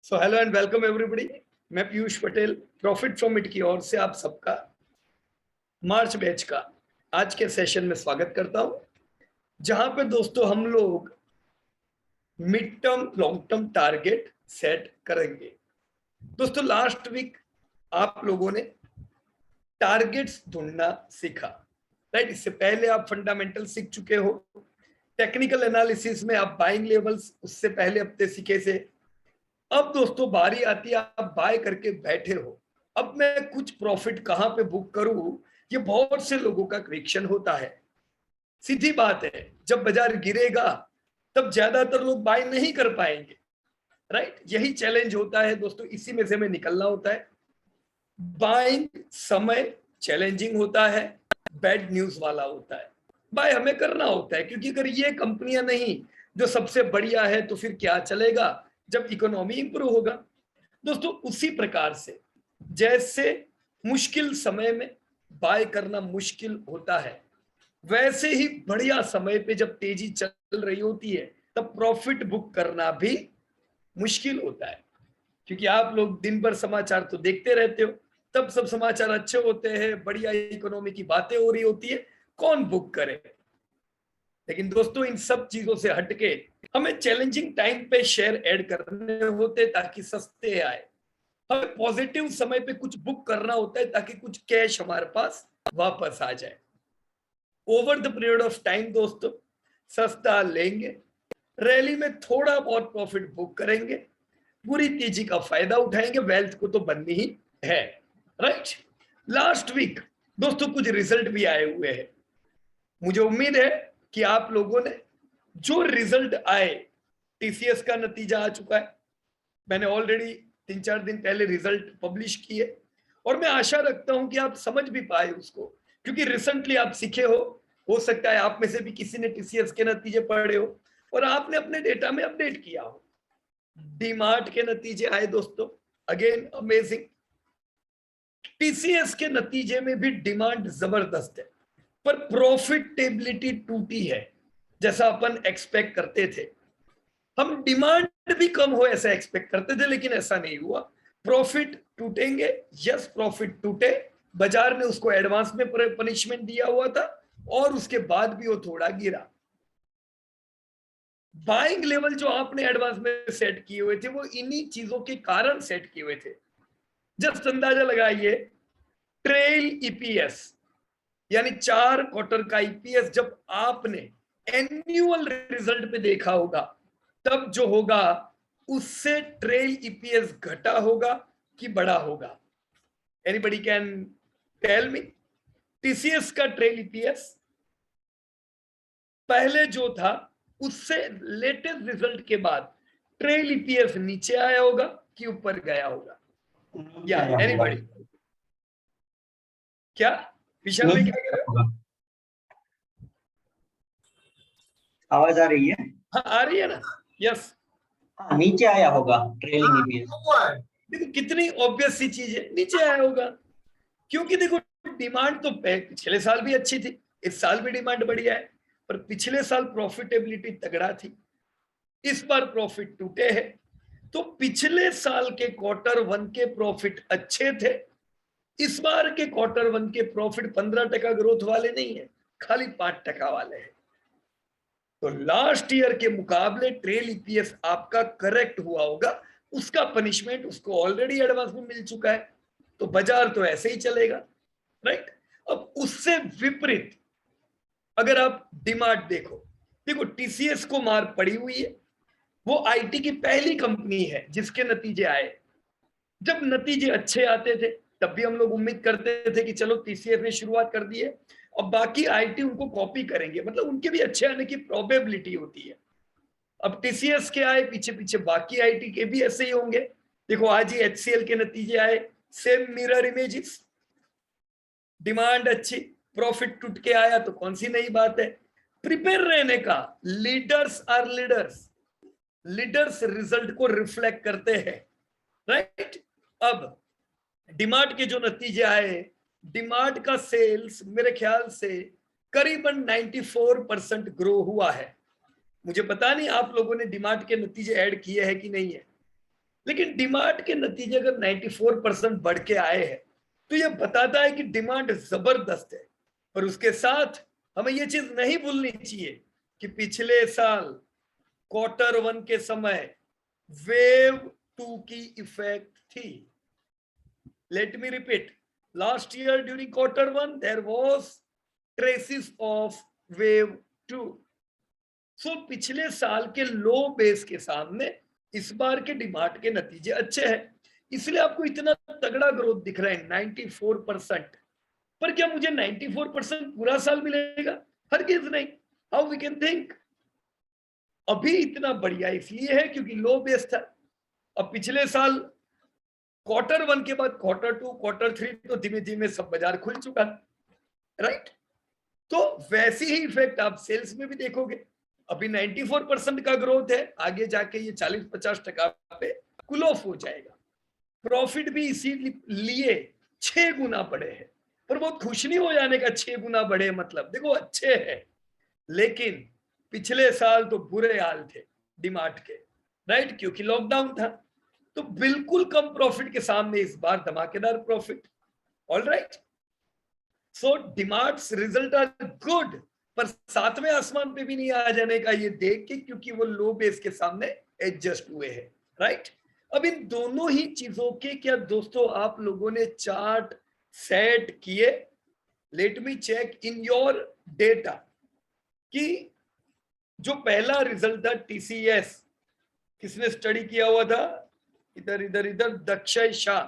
So hello and welcome everybody. मैं Piyush Patel Profit From It की ओर से आप सबका मार्च बैच का आज के सेशन में स्वागत करता हूं, जहां पे दोस्तों हम लोग mid term long term target set करेंगे। दोस्तों लास्ट वीक आप लोगों ने टारगेट्स ढूंढना सीखा, राइट। इससे पहले आप फंडामेंटल सीख चुके हो, टेक्निकल एनालिसिस में आप बाइंग लेवल्स उससे पहले हफ्ते सीखे से। अब दोस्तों बारी आती है, आप बाय करके बैठे हो, अब मैं कुछ प्रॉफिट कहां पे बुक करूं, ये बहुत से लोगों का क्वेश्चन होता है। सीधी बात है, जब बाजार गिरेगा तब ज्यादातर लोग बाय नहीं कर पाएंगे, राइट। यही चैलेंज होता है दोस्तों, इसी में से हमें निकलना होता है। बाइंग समय चैलेंजिंग होता है, बैड न्यूज वाला होता है। बाय हमें करना होता है, क्योंकि अगर ये कंपनियां नहीं जो सबसे बढ़िया है तो फिर क्या चलेगा जब इकोनॉमी इंप्रूव होगा। दोस्तों उसी प्रकार से जैसे मुश्किल समय में बाय करना मुश्किल होता है, वैसे ही बढ़िया समय पे जब तेजी चल रही होती है तब प्रॉफिट बुक करना भी मुश्किल होता है। क्योंकि आप लोग दिन भर समाचार तो देखते रहते हो, तब सब समाचार अच्छे होते हैं, बढ़िया इकोनॉमी की बातें हो रही होती है, कौन बुक करे। लेकिन दोस्तों इन सब चीजों से हटके हमें चैलेंजिंग टाइम पे शेयर ऐड करने होते ताकि सस्ते आए। हमें पॉजिटिव समय पे कुछ बुक करना होता है ताकि कुछ कैश हमारे पास वापस आ जाए। Over the period of time दोस्तों सस्ता लेंगे, रैली में थोड़ा बहुत प्रॉफिट बुक करेंगे, पूरी तेजी का फायदा उठाएंगे, वेल्थ को तो बननी ही है, राइट। लास्ट वीक दोस्तों कुछ रिजल्ट भी आए हुए हैं। मुझे उम्मीद है कि आप लोगों ने जो रिजल्ट आए, टीसीएस का नतीजा आ चुका है, मैंने ऑलरेडी 3-4 दिन पहले रिजल्ट पब्लिश किए, और मैं आशा रखता हूं कि आप समझ भी पाए उसको, क्योंकि रिसेंटली आप सीखे हो सकता है आप में से भी किसी ने टीसीएस के नतीजे पढ़े हो और आपने अपने डेटा में अपडेट किया हो। डीमार्ट के नतीजे आए दोस्तों, अगेन अमेजिंग। टीसीएस के नतीजे में भी डिमांड जबरदस्त है, पर प्रॉफिटेबिलिटी टूटी है जैसा अपन एक्सपेक्ट करते थे। हम डिमांड भी कम हो ऐसा एक्सपेक्ट करते थे, लेकिन ऐसा नहीं हुआ। प्रॉफिट टूटेंगे, यस प्रॉफिट टूटे, बाजार ने उसको एडवांस में पनिशमेंट दिया हुआ था और उसके बाद भी वो थोड़ा गिरा। बाइंग लेवल जो आपने एडवांस में सेट किए हुए थे वो इन्हीं चीजों के कारण सेट किए हुए थे। जस्ट अंदाजा लगाइए, ट्रेल ईपीएस यानी 4 क्वार्टर का ईपीएस जब आपने एनुअल रिजल्ट पे देखा होगा, तब जो होगा उससे ट्रेल ईपीएस घटा होगा कि बढ़ा होगा। Anybody can tell me? TCS का ट्रेल ईपीएस पहले जो था उससे लेटेस्ट रिजल्ट के बाद ट्रेल ईपीएस नीचे आया होगा कि ऊपर गया होगा? या एनीबडी? क्या विशाल भाई क्या कह रहे हो? आवाज आ रही है? हाँ आ रही है ना? यस। हाँ, नीचे आया होगा ट्रेलिंग ईपीएस। देखो कितनी ऑब्वियस सी चीज है, नीचे आया होगा, क्योंकि देखो डिमांड तो पिछले साल भी अच्छी थी, इस साल भी डिमांड बढ़िया है, पर पिछले साल प्रॉफिटेबिलिटी तगड़ा थी, इस बार प्रॉफिट टूटे हैं। तो पिछले साल के Q1 के प्रॉफिट अच्छे थे, इस बार के Q1 के प्रॉफिट 15% ग्रोथ वाले नहीं है, खाली 5% वाले हैं। तो लास्ट ईयर के मुकाबले ट्रेल ईपीएस आपका करेक्ट हुआ होगा, उसका पनिशमेंट उसको ऑलरेडी एडवांस में मिल चुका है, तो बाजार तो ऐसे ही चलेगा, राइट। अब उससे विपरीत अगर आप डिमांड देखो, देखो टीसीएस को मार पड़ी हुई है, वो आईटी की पहली कंपनी है जिसके नतीजे आए। जब नतीजे अच्छे आते थे तब भी हम लोग उम्मीद करते थे कि चलो टीसीएस ने शुरुआत कर दी है, अब बाकी आईटी उनको कॉपी करेंगे, मतलब उनके भी अच्छे आने की प्रोबेबिलिटी होती है। अब टीसीएस के आए, पीछे पीछे बाकी आईटी के भी ऐसे ही होंगे। देखो आज ही एचसीएल के नतीजे आए, सेम मिरर इमेजेस, डिमांड अच्छी, प्रॉफिट टूट के आया, तो कौन सी नई बात है। प्रिपेयर रहने का, leaders are leaders, leaders result को रिफ्लेक्ट करते हैं, राइट। अब डिमार्ट के जो नतीजे आए, डिमार्ट का सेल्स मेरे ख्याल से करीबन 94% ग्रो हुआ है। मुझे पता नहीं आप लोगों ने डिमार्ट के नतीजे ऐड किए हैं कि नहीं है, लेकिन डिमांड के नतीजे अगर 94% बढ़ के आए हैं तो ये बताता है कि डिमांड जबरदस्त है। पर उसके साथ हमें ये चीज नहीं भूलनी चाहिए कि पिछले साल Q1 के समय वेव 2 की इफेक्ट थी। Let me repeat, last year during Q1 there was traces of wave 2। So पिछले साल के लो बेस के सामने इस बार के डिमांड के नतीजे अच्छे हैं, इसलिए आपको इतना तगड़ा ग्रोथ दिख रहा है 94%। पर क्या मुझे 94% पूरा साल मिलेगा? हरगिज नहीं। How we can think? अभी इतना बढ़िया इसलिए है क्योंकि लो बेस था। अब पिछले साल Q1 के बाद Q2, Q3 तो धीमे धीमे सब बाजार खुल चुका, राइट? तो वैसी ही इफेक्ट आप सेल्स में भी देखोगे। अभी 94% का ग्रोथ है, आगे जाके ये 40-50% पे कूल ऑफ हो जाएगा। प्रॉफिट भी इसीलिए 6 गुना बढ़े हैं। पर बहुत खुश नहीं हो जाने का 6 गुना बढ़े मतलब, देखो अच्छे हैं, लेकिन पिछले साल तो बुरे हाल थे डिमार्ट के, राइट? क्योंकि लॉकडाउन था। तो बिल्कुल कम प्रॉफिट के सामने इस बार धमाकेदार profit. All right, so DMart's result are good, पर सातवें आसमान पे भी नहीं आ जाने का ये देख के, क्योंकि वो लो बेस के सामने एडजस्ट हुए हैं, राइट? अब इन दोनों ही चीजों के क्या दोस्तों आप लोगों ने चार्ट सेट किए? Let me check in your data कि जो पहला रिजल्ट था टीसीएस, किसने स्टडी किया हुआ था? इधर इधर इधर दक्षय शाह।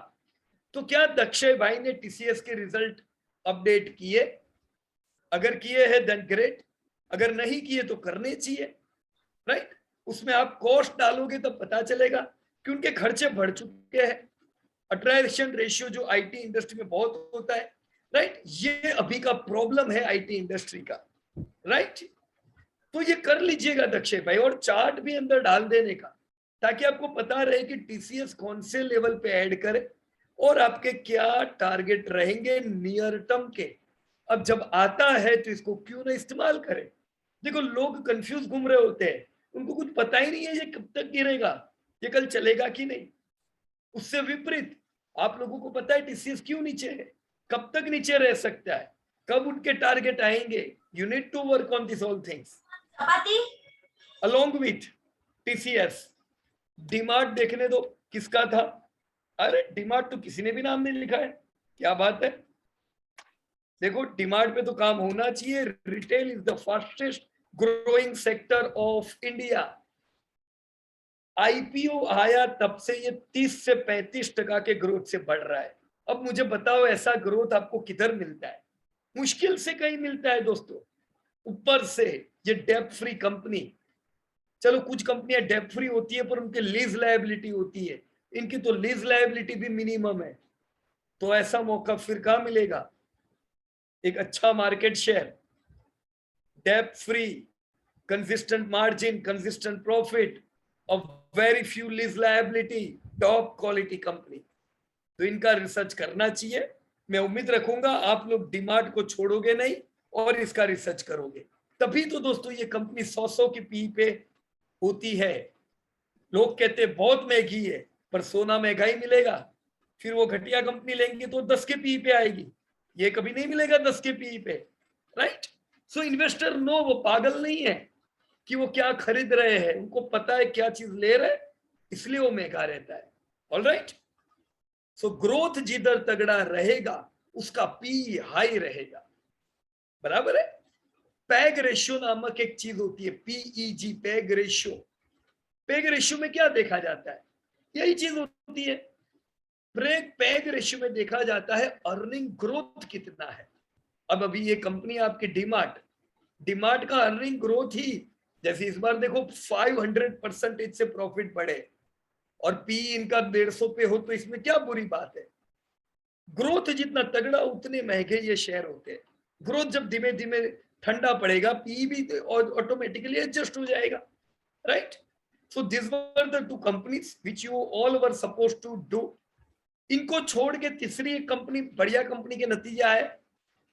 तो क्या दक्षय भाई ने टीसीएस के रिजल्ट अपडेट किए? अगर किए हैं देन ग्रेट, अगर नहीं किए तो करने चाहिए, राइट? उसमें आप कॉस्ट डालोगे तो पता चलेगा कि उनके खर्चे बढ़ चुके हैं। अट्रैक्शन रेशियो जो आईटी इंडस्ट्री में बहुत होता है, राइट? ये अभी का प्रॉब्लम है आईटी इंडस्ट्री का, राइट? तो ये कर लीजिएगा दक्षय भाई, और चार्ट भी अंदर डाल देने का, ताकि आपको पता रहे कि टीसीएस कौन से लेवल पे ऐड करे और आपके क्या टारगेट रहेंगे नियर टर्म के। अब जब आता है तो इसको क्यों ना इस्तेमाल करें? देखो लोग कंफ्यूज घूम रहे होते हैं, उनको कुछ पता ही नहीं है ये कब तक गिरेगा, ये कल चलेगा कि नहीं। उससे विपरीत आप लोगों को पता है टीसीएस क्यों नीचे है, कब तक नीचे रह सकता है, कब उनके टारगेट आएंगे। You need to work on this all things along with TCS. DMart देखने दो, किसका था? अरे डिमार्ट तो किसी ने भी नाम नहीं लिखा है, क्या बात है? देखो डिमांड पे तो काम होना चाहिए। Retail is the fastest growing sector of India. IPO आया तब से ये 30 से 35% के ग्रोथ से बढ़ रहा है। अब मुझे बताओ ऐसा ग्रोथ आपको किधर मिलता है? मुश्किल से कहीं मिलता है दोस्तों। ऊपर से ये डेब्ट फ्री कंपनी, चलो कुछ कंपनियां डेब्ट फ्री होती है पर उनके लीज लायबिलिटी होती है, इनकी तो लीज लायबिलिटी भी मिनिमम है। तो ऐसा मौका फिर कहां मिलेगा? एक अच्छा market share, debt free, consistent margin, consistent profit, of very few lease liability, top quality company। तो इनका रिसर्च करना चाहिए। मैं उम्मीद रखूंगा आप लोग डिमार्ट को छोड़ोगे नहीं और इसका रिसर्च करोगे, तभी तो दोस्तों ये कंपनी 100 की पी पे होती है। लोग कहते हैं बहुत महंगी है, पर सोना महंगा ही मिलेगा। फिर वो घटिया कंपनी लेंगे तो 10 के पी पे आएगी, ये कभी नहीं मिलेगा 10 के पी पे, राइट? सो इन्वेस्टर नो, वो पागल नहीं है कि वो क्या खरीद रहे हैं, उनको पता है क्या चीज ले रहे, इसलिए वो महंगा रहता है। ऑल राइट, सो ग्रोथ जिधर तगड़ा रहेगा उसका पी हाई रहेगा, बराबर है? पैग रेशियो नामक एक चीज होती है, PEG, peg ratio. Peg ratio में क्या देखा जाता है? यही चीज होती है। पैग रेशियो में देखा जाता है अर्निंग ग्रोथ कितना है। अब अभी ये कंपनी आपकी डिमार्ट का अर्निंग ग्रोथ ही, जैसे इस बार देखो 500% से प्रॉफिट बढ़े और पी इनका 150 पे हो, तो इसमें क्या बुरी बात है? ग्रोथ जितना तगड़ा उतने महंगे ये शेयर होते हैं। ग्रोथ जब धीमे धीमे ठंडा पड़ेगा, पी भी ऑटोमेटिकली एडजस्ट हो जाएगा, right? So this were the two companies which you all were supposed to do. इनको छोड़ के तीसरी एक कंपनी, बढ़िया कंपनी के नतीजे आए,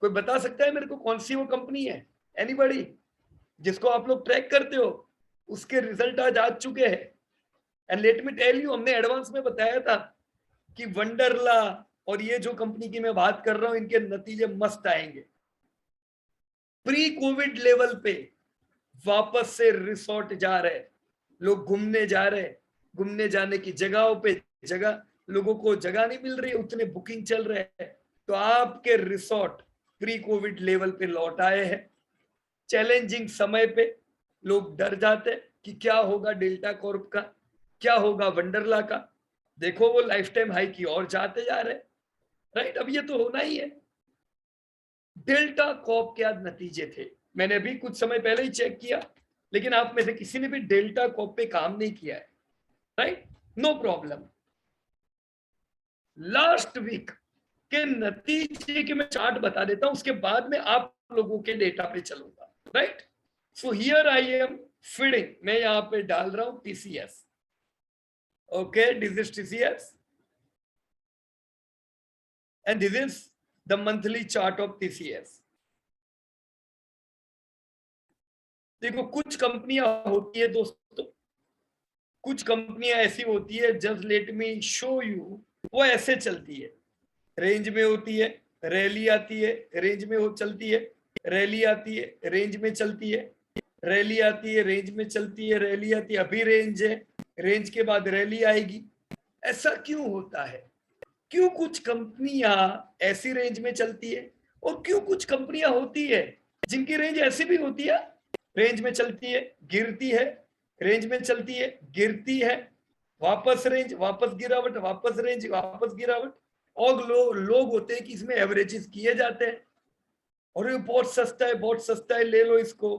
कोई बता सकता है मेरे को कौन सी वो कंपनी है? एनीबॉडी जिसको आप लोग ट्रैक करते हो, उसके रिजल्ट आज आ चुके हैं। And let me tell you, हमने एडवांस में बताया था कि वंडरला और ये जो कंपनी की मैं बात कर रहा हूं, इनके नतीजे मस्त आएंगे। प्री कोविड लेवल पे वापस से रिसोर्ट जा रहे, लोग घूमने जा रहे, घूमने जाने की जगहों पे जगह, लोगों को जगह नहीं मिल रही, उतने बुकिंग चल रहे हैं, तो आपके रिसोर्ट प्री कोविड लेवल पे लौट आए हैं। चैलेंजिंग समय पे लोग डर जाते कि क्या होगा डेल्टा कॉर्प का, क्या होगा वंडरला का। देखो वो लाइफ टाइम हाई की ओर जाते जा रहे, राइट। अब ये तो होना ही है। डेल्टा कॉर्प के आज नतीजे थे, मैंने अभी कुछ समय पहले ही चेक किया, लेकिन आप में से किसी ने भी डेल्टा कॉर्प पे काम नहीं किया है, right, no problem. Last week के नतीजे के मैं चार्ट बता देता हूं, उसके बाद में आप लोगों के डेटा पे चलूंगा, right. So here I am feeding, मैं यहां पे डाल रहा हूं TCS, okay, this is TCS and this is the monthly chart of TCS. देखो कुछ कंपनियां होती है दोस्तों, कुछ कंपनियां ऐसी होती है, just let me show you, वो ऐसे चलती है, रेंज में होती है, रैली आती है, रेंज में हो चलती है, रैली आती है, रेंज में चलती है, रैली आती है, रेंज में चलती है, रैली आती है, अभी रेंज है, रेंज के बाद रैली आएगी। ऐसा क्यों होता है? क्यों कुछ कंपनियां ऐसी रेंज में चलती है और क्यों कुछ कंपनियां होती है जिनकी रेंज ऐसी भी होती है, रेंज में चलती है, गिरती है, रेंज में चलती है, गिरती है, वापस रेंज, वापस गिरावट, वापस रेंज, वापस गिरावट। और लोग होते हैं कि इसमें एवरेजेस किए जाते हैं, और ये बहुत सस्ता है, बहुत सस्ता है, ले लो इसको।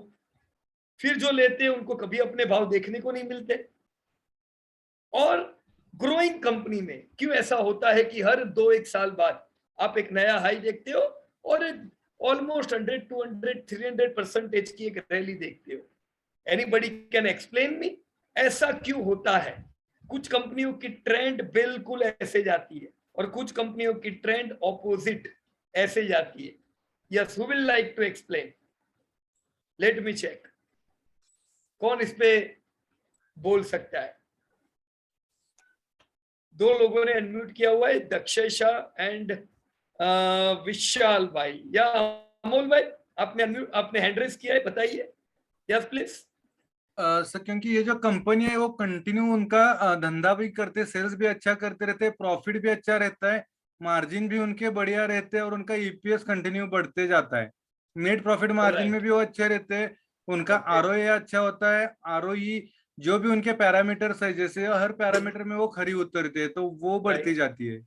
फिर जो लेते हैं उनको कभी अपने भाव देखने को नहीं मिलते। और ग्रोइंग कंपनी में क्यों ऐसा होता है कि हर 2-1 साल बाद आप एक नया हाई देखते हो और ऑलमोस्ट 100, 200, 300% की एक रैली देखते हो? एनीबडी कैन एक्सप्लेन मी, ऐसा क्यों होता है? कुछ कंपनियों की ट्रेंड बिल्कुल ऐसे जाती है और कुछ कंपनियों की ट्रेंड ऑपोजिट ऐसे जाती है। Yes, who will like to explain? Let me check, कौन इस पे बोल सकता है? दो लोगों ने अनम्यूट किया हुआ है, दक्षेशा एंड विशाल भाई या अमोल भाई, आपने अनम्यूट, आपने हैंड रेज किया है, बताइए। Yes please. सर क्योंकि ये जो कंपनी है वो कंटिन्यू उनका धंधा भी करते, सेल्स भी अच्छा करते रहते, प्रॉफिट भी अच्छा रहता है, मार्जिन भी उनके बढ़िया रहते हैं और उनका ईपीएस कंटिन्यू बढ़ते जाता है, नेट प्रॉफिट मार्जिन में भी वो अच्छे रहते हैं, उनका आरओए अच्छा होता है, आरओई जो भी उनके पैरामीटर्स है जैसे हर पैरामीटर में वो खरी उतरते हैं तो वो बढ़ती जाती है।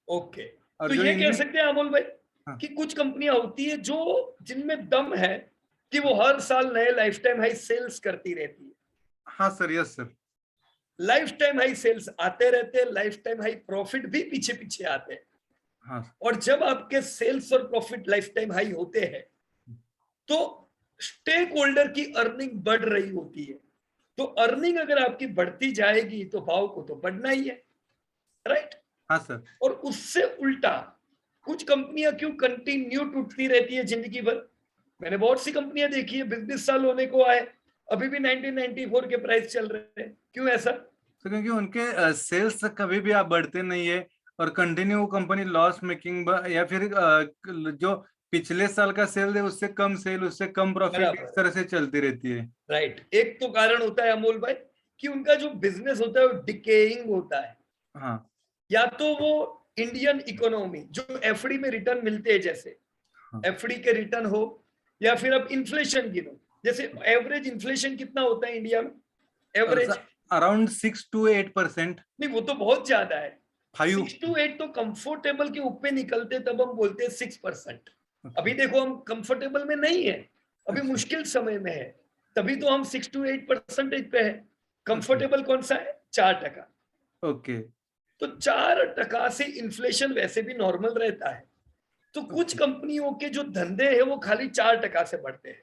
ओके, और तो जो ये कह इनमें सकते हैं अमोल भाई कि कुछ कंपनियां होती है जो जिनमें दम है कि वो हर साल नए लाइफ टाइम हाई सेल्स करती रहती है। हाँ sir, yes sir, lifetime high sales आते रहते हैं, लाइफ टाइम हाई प्रॉफिट भी पीछे पीछे आते हैं। हाँ और जब आपके सेल्स और प्रॉफिट लाइफ टाइम हाई होते हैं तो स्टेक होल्डर की अर्निंग बढ़ रही होती है। तो अर्निंग अगर आपकी बढ़ती जाएगी तो भाव को तो बढ़ना ही है, राइट। हाँ सर। और उससे उल्टा कुछ कंपनियां क्यों कंटिन्यू टूटती रहती है जिंदगी भर? मैंने बहुत सी कंपनियां देखी है, 20-20 साल होने को आए, अभी भी 1994 के प्राइस चल रहे हैं। क्यों ऐसा? तो क्योंकि उनके सेल्स कभी भी आप बढ़ते नहीं है और कंटिन्यू कंपनी लॉस मेकिंग या फिर जो पिछले साल का सेल है उससे कम सेल, उससे कम प्रॉफिट, इस तरह से चलती रहती है। राइट। एक तो कारण होता है अमोल भाई कि उनका जो बिजनेस होता है वो डिकेइंग होता है। हाँ या तो वो इंडियन इकोनॉमी जो एफडी में रिटर्न मिलते हैं, जैसे हाँ। एफडी के रिटर्न हो, या फिर अब इन्फ्लेशन गिनो, जैसे एवरेज इन्फ्लेशन कितना होता है इंडिया में? Average around 6 to 8%। नहीं, वो तो बहुत ज्यादा है। 5 6 to 8 तो कंफर्टेबल के ऊपर निकलते तब हम बोलते हैं 6%। अभी देखो हम कंफर्टेबल में नहीं है, अभी मुश्किल समय में है, तभी तो हम 6 to 8% पे है। कंफर्टेबल कौन सा है? 4%। ओके। तो 4% से इन्फ्लेशन वैसे भी नॉर्मल रहता है। तो कुछ कंपनियों के जो धंधे हैं वो खाली 4% से बढ़ते हैं।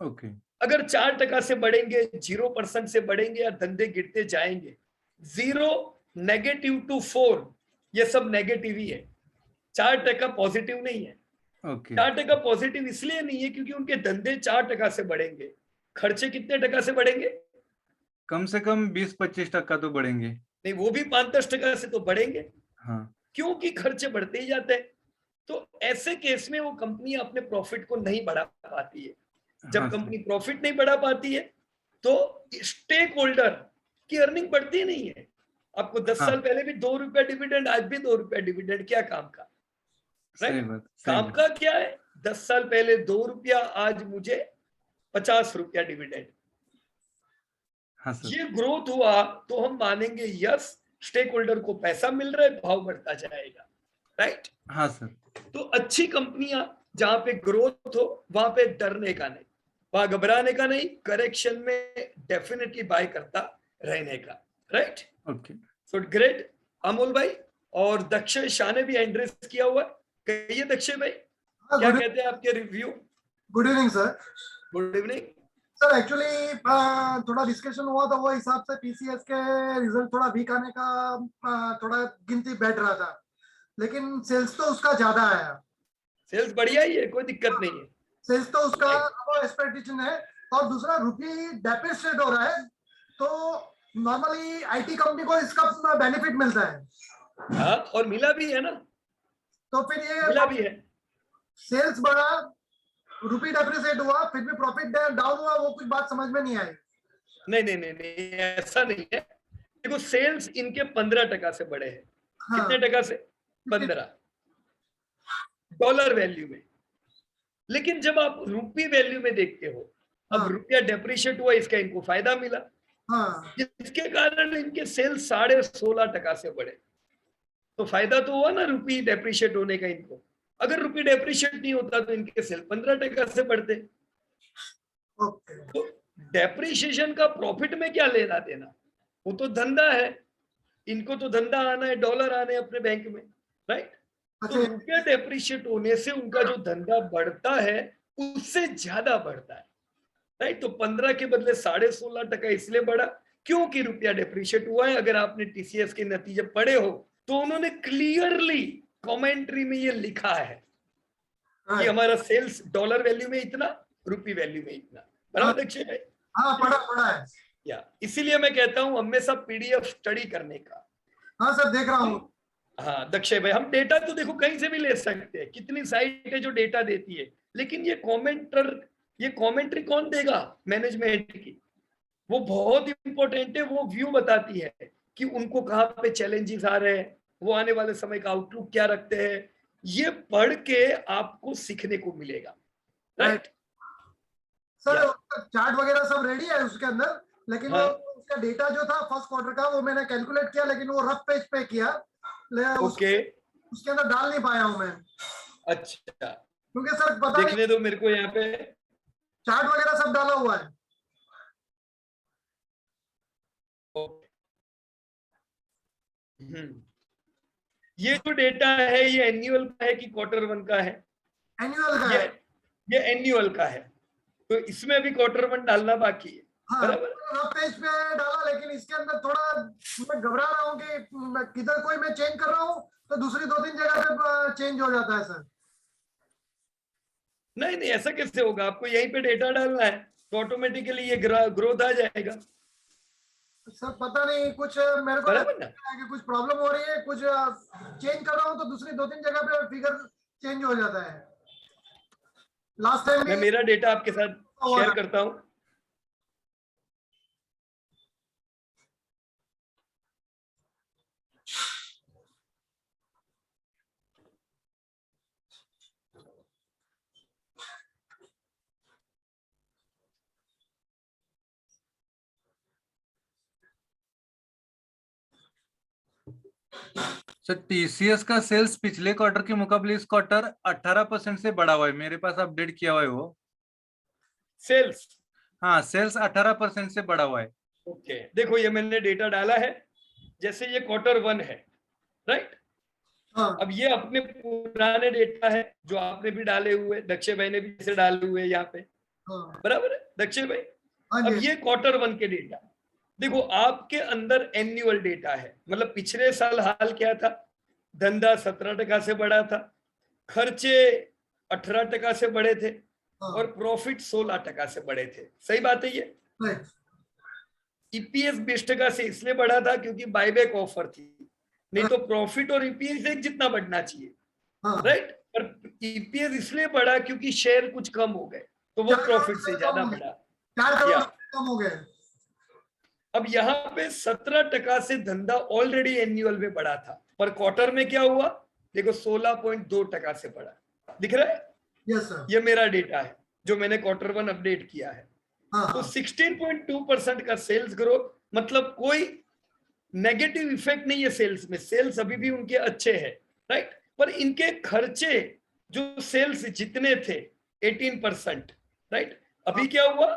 ओके। अगर 4% से बढ़ेंगे, 0% से बढ़ेंगे, या धंधे गिरते जाएंगे, 0, -2 ये सब नेगेटिव ही है। 4% पॉजिटिव नहीं है। ओके। 4% पॉजिटिव इसलिए नहीं है क्योंकि उनके धंधे 4% से बढ़ेंगे। खर्चे कितने टका से बढ़ेंगे? कम से कम 20-25% तो बढ़ेंगे। नहीं, वो भी 5-10% से तो बढ़ेंगे, हाँ क्योंकि खर्चे बढ़ते ही जाते हैं। तो ऐसे केस में वो कंपनी अपने प्रॉफिट को नहीं बढ़ा पाती है। जब हाँ सर, कंपनी प्रॉफिट नहीं बढ़ा पाती है तो स्टेक होल्डर की अर्निंग बढ़ती नहीं है। आपको 10 हाँ साल पहले भी 2 रुपया डिविडेंड, आज भी 2 रुपया डिविडेंड, क्या काम का? सही राइट? बात, सही काम बात। का क्या है? 10 साल पहले 2 रुपया, आज मुझे 50 रुपया डिविडेंड। हाँ सर, ये ग्रोथ हुआ तो हम मानेंगे यस, स्टेक होल्डर को पैसा मिल रहा है, भाव बढ़ता जाएगा। राइट? हाँ सर, तो अच्छी कंपनियां जहां पे ग्रोथ हो वहां पे डरने का नहीं, वहां घबराने का नहीं, करेक्शन में डेफिनेटली बाय करता रहने का। Right? Okay. So great Amol भाई। और दक्षय शाह ने भी एंड्रेस किया हुआ है। कहिए दक्षय भाई, क्या कहते हैं आपके review? Good evening sir. Good evening sir actually थोड़ा डिस्कशन हुआ था, वो हिसाब से टीसीएस के रिजल्ट थोड़ा वीक आने का थोड़ा गिनती बैठ रहा था, लेकिन सेल्स तो उसका ज्यादा आया। सेल्स बढ़िया ही है, कोई दिक्कत नहीं है। सेल्स तो उसका एक्सपेक्टेशन है। और दूसरा रुपी डेप्रिशिएट हो रहा है, तो नॉर्मली आईटी कंपनी को इसका बेनिफिट मिलता है। हाँ, और मिला भी है ना, तो फिर ये मिला भी है। सेल्स बढ़ा, रुपी डेप्रिशिएट हुआ, फिर भी प्रॉफिट डाउन हुआ, वो कुछ बात समझ में नहीं आई। नहीं नहीं नहीं नहीं, ऐसा नहीं है। देखो, सेल्स इनके 15% से बढ़े हैं। हाँ, कितने टका से? 15 डॉलर वैल्यू में। लेकिन जब आप रुपी वैल्यू में देखते हो, अब हाँ, रुपया डेप्रिशिएट हुआ, इसका इनको फायदा मिला, हाँ, जिसके कारण इनके सेल्स 16.5% से बढ़े। तो फायदा तो हुआ ना रुपी डेप्रिशिएट होने का इनको। अगर रुपी डेप्रिशिएट नहीं होता तो इनके सेल 15% से बढ़ते। ओके। तो डेप्रिशिएशन का प्रॉफिट में क्या लेना देना? वो तो धंधा है, इनको तो धंधा आना है, डॉलर आने अपने बैंक में। राइट? तो अच्छा, रुपया डेप्रिशिएट होने से उनका जो धंधा बढ़ता है उससे ज्यादा बढ़ता है। राइट? तो 15 के बदले 16.5% इसलिए बढ़ा क्योंकि रुपया डेप्रिशिएट हुआ है। अगर आपने टीसीएस के नतीजे पढ़े हो तो उन्होंने क्लियरली कमेंट्री में ये लिखा है कि हमारा सेल्स डॉलर वैल्यू में इतना, रुपी वैल्यू में इतना। बराबर दक्षिण है? हाँ, पढ़ा है। या इसीलिए मैं कहता हूं हमेशा पीडीएफ स्टडी करने का। हाँ सर, देख रहा हूँ। हाँ दक्षय भाई, हम डेटा तो देखो कहीं से भी ले सकते हैं, कितनी साइट है जो डेटा देती है, लेकिन ये कमेंट्री कौन देगा? मैनेजमेंट की। वो बहुत इंपॉर्टेंट है। वो व्यू बताती है कि उनको कहाँ पे चैलेंजेस आ रहे हैं, वो आने वाले समय का आउटलुक क्या रखते हैं। ये पढ़ के आपको सीखने को मिलेगा। राइट? सर चार्ट वगैरह सब रेडी है उसके अंदर, लेकिन हाँ, वो उसका डेटा जो था फर्स्ट क्वार्टर का, वो मैंने कैलकुलेट किया, लेकिन वो रफ पेज पे किया, ओके, उसके अंदर डाल नहीं पाया हूं मैं, अच्छा, क्योंकि सर पता नहीं, देखने दो मेरे को यहाँ पे। चार्ट वगैरह सब डाला हुआ है। ये जो डेटा है ये एनुअल का है कि क्वार्टर वन का है? एनुअल का है। ये एनुअल का है, तो इसमें अभी क्वार्टर वन डालना बाकी है। हाँ, बराबर? रफ पेज पे डाला, लेकिन इसके अंदर थोड़ा मैं घबरा रहा हूँ कि किधर कोई मैं चेंज कर रहा हूँ तो दूसरी 2-3 जगह पे चेंज हो जाता है सर। नहीं नहीं, ऐसा कैसे होगा? आपको यहीं पे डेटा डालना है तो ऑटोमेटिकली ये ग्रोथ आ जाएगा। सर पता नहीं, कुछ मेरे को बराबर ना? लगता है कि कुछ प्रॉब्लम हो रही है, कुछ चेंज कर रहा हूँ तो दूसरी 2-3 जगह पे फिगर चेंज हो जाता है। लास्ट टाइम मैं भी मेरा डेटा आपके साथ शेयर करता हूं। सर टीसीएस का सेल्स पिछले क्वार्टर के मुकाबले इस क्वार्टर 18% से बढ़ा हुआ है, मेरे पास अपडेट किया हुआ है वो। सेल्स, हाँ, सेल्स 18% से बढ़ा हुआ है। ओके, देखो ये मैंने डेटा डाला है, जैसे ये क्वार्टर वन है। राइट? हाँ, अब ये अपने पुराने डेटा है जो आपने भी डाले हुए, दक्षय भाई ने भी इसे डाले हुए यहाँ पे। हाँ, बराबर है दक्षय भाई? हाँ अब जी, ये क्वार्टर वन के डेटा, देखो आपके अंदर एनुअल डेटा है, मतलब पिछले साल हाल क्या था? धंधा 17% से बढ़ा था, खर्चे 18% से बढ़े थे, हाँ, और प्रॉफिट 16% से बढ़े थे। सही बात है ये? राइट। ईपीएस 20% से इसलिए बढ़ा था क्योंकि बायबैक ऑफर थी, नहीं तो प्रॉफिट और ईपीएस एक जितना बढ़ना चाहिए, हाँ, राइट। पर ईपीएस इसलिए बढ़ा क्योंकि शेयर कुछ कम हो गए, तो वो 4 प्रॉफिट करोड़ से से ज्यादा कम हो गए, बढ़ा। 4 करोड़ या से कम हो गए। अब यहाँ पे 17% से धंधा ऑलरेडी एनुअल में बढ़ा था, पर क्वार्टर में क्या हुआ देखो 16.2% से बढ़ा, दिख रहा है। Yes sir. ये मेरा डेटा है जो मैंने क्वार्टर 1 अपडेट किया है। हाँ तो हाँ 16.2% का सेल्स ग्रोथ, मतलब कोई नेगेटिव इफेक्ट नहीं है सेल्स में, सेल्स अभी भी उनके अच्छे हैं, राइट। पर इनके खर्चे जो सेल्स जितने थे 18%, राइट, अभी क्या हुआ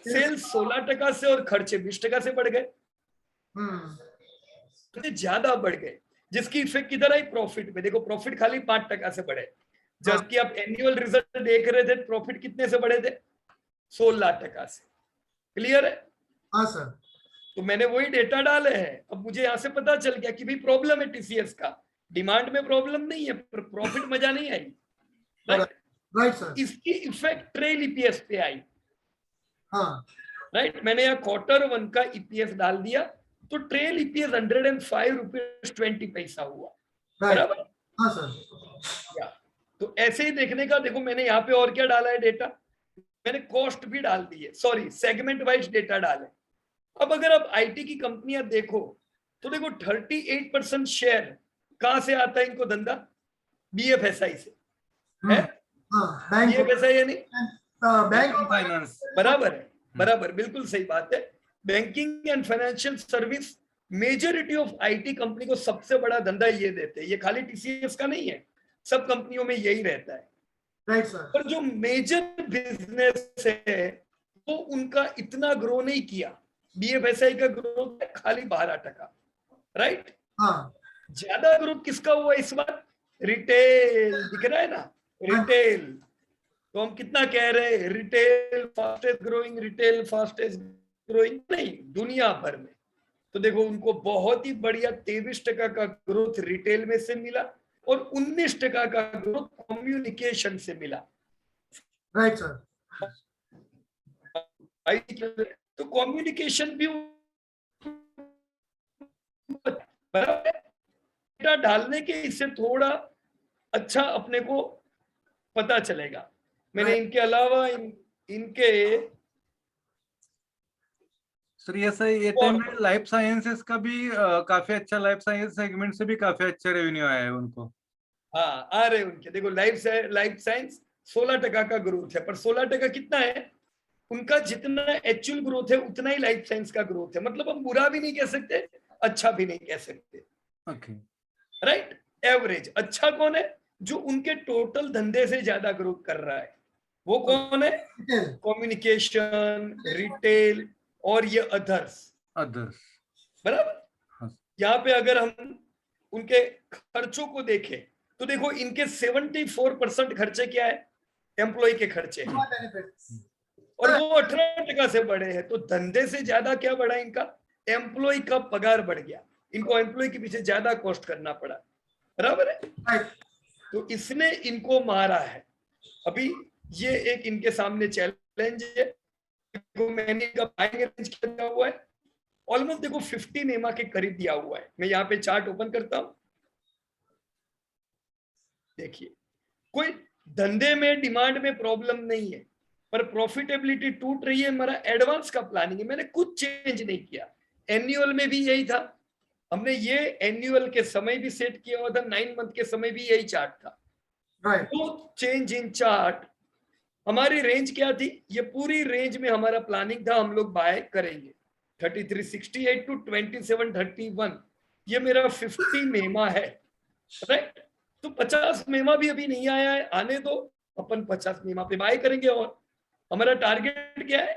सेल्स 16% से और खर्चे 20% से बढ़ गए, तो ज्यादा बढ़ गए, जिसकी इफेक्ट किधर आई प्रॉफिट में। देखो प्रॉफिट खाली 5% से बढ़े, जबकि आप एनुअल रिजल्ट देख रहे थे प्रॉफिट कितने से बढ़े थे 16% से। क्लियर है। हाँ सर। तो मैंने वही डेटा डाले हैं। अब मुझे यहाँ से पता चल गया कि भाई प्रॉब्लम है टीसीएस का, डिमांड में प्रॉब्लम नहीं है, पर प्रॉफिट मजा नहीं आई, राइट। Right sir. इसकी इफेक्ट ट्रेल ईपीएस पे आई, हाँ राइट। मैंने यहाँ क्वार्टर 1 का ईपीएस डाल दिया, तो ट्रेल ईपीएस 105 रुपीज 20 पैसा हुआ, राइट। बराबर। हाँ सर। या तो ऐसे ही देखने का, देखो मैंने यहाँ पे और क्या डाला है डेटा, मैंने कॉस्ट भी डाल दी है, सॉरी सेगमेंट वाइज डेटा डाले। अब अगर आप आईटी की कंपनियां देखो तो देखो 38% शेयर कहां से आता है इनको धंधा, बीएफएसआई से है। हाँ बैंक बीएफएसआई है नहीं, बैंक फाइनेंस, बराबर है, बराबर, बिल्कुल सही बात है। Banking and financial service majority of IT company को सबसे बड़ा धंधा ये देते हैं, ये खाली टीसीएस का नहीं है, सब कंपनियों में यही रहता है। Right sir. पर जो मेजर बिजनेस है वो उनका इतना ग्रो नहीं किया, बीएफएसआई का ग्रोथ है खाली 12%, राइट। हाँ ज्यादा ग्रोथ किसका हुआ इस बार, रिटेल, दिख रहा है ना, रिटेल। तो हम कितना कह रहे हैं, retail fastest growing, retail fastest growing नहीं दुनिया भर में। तो देखो उनको बहुत ही बढ़िया 23% का ग्रोथ रिटेल में से मिला और 19% का ग्रोथ कम्युनिकेशन से मिला, राइट सर। तो कम्युनिकेशन भी डेटा डालने के इससे थोड़ा अच्छा अपने को पता चलेगा। मैंने इनके अलावा इनके सर ये टाइम में लाइफ साइंसेस का भी काफी अच्छा, लाइफ साइंस सेगमेंट से भी काफी अच्छा रेवेन्यू आया है उनको। हाँ आ रहे उनके, देखो लाइफ साइंस 16% का ग्रोथ है, पर 16% कितना है, उनका जितना एक्चुअल ग्रोथ है उतना ही लाइफ साइंस का ग्रोथ है, मतलब हम बुरा भी नहीं कह सकते अच्छा भी नहीं कह सकते, ओके, राइट। एवरेज। अच्छा कौन है, जो उनके टोटल धंधे से ज्यादा ग्रोथ कर रहा है, वो कौन है, कम्युनिकेशन, रिटेल और ये अदर्स, बराबर। यहाँ पे अगर हम उनके खर्चों को देखें तो देखो इनके 74% खर्चे क्या है, एम्प्लॉय के खर्चे हैं, और वो 18% से बढ़े हैं। तो धंधे से ज्यादा क्या बढ़ा इनका, एम्प्लॉय का पगार बढ़ गया, इनको एम्प्लॉय के पीछे ज्यादा कॉस्ट करना पड़ा, बराबर है। तो इसने इनको मारा है। अभी ये एक इनके सामने चैलेंज है, तो मैंने इनका बाइंग रेंज किया हुआ है, ऑलमोस्ट देखो 15 EMA के करीब दिया हुआ है। मैं यहाँ पे चार्ट ओपन करता हूं, देखिए कोई धंधे में डिमांड में प्रॉब्लम नहीं है, पर प्रॉफिटेबिलिटी टूट रही है, हमारा एडवांस का प्लानिंग है, मैंने कुछ चेंज नहीं किया। एनुअल में भी यही था, हमने ये एनुअल के समय भी सेट किया हुआ था, 9 मंथ के समय भी यही चार्ट था। तो चेंज इन चार्ट, हमारी रेंज क्या थी, ये पूरी रेंज में हमारा प्लानिंग था हम लोग बाय करेंगे 3368 टू 2731, ये मेरा 50 मेमा है, राइट। तो 50 मेमा भी अभी नहीं आया है, आने दो, अपन 50 मेमा पे बाय करेंगे। और हमारा टारगेट क्या है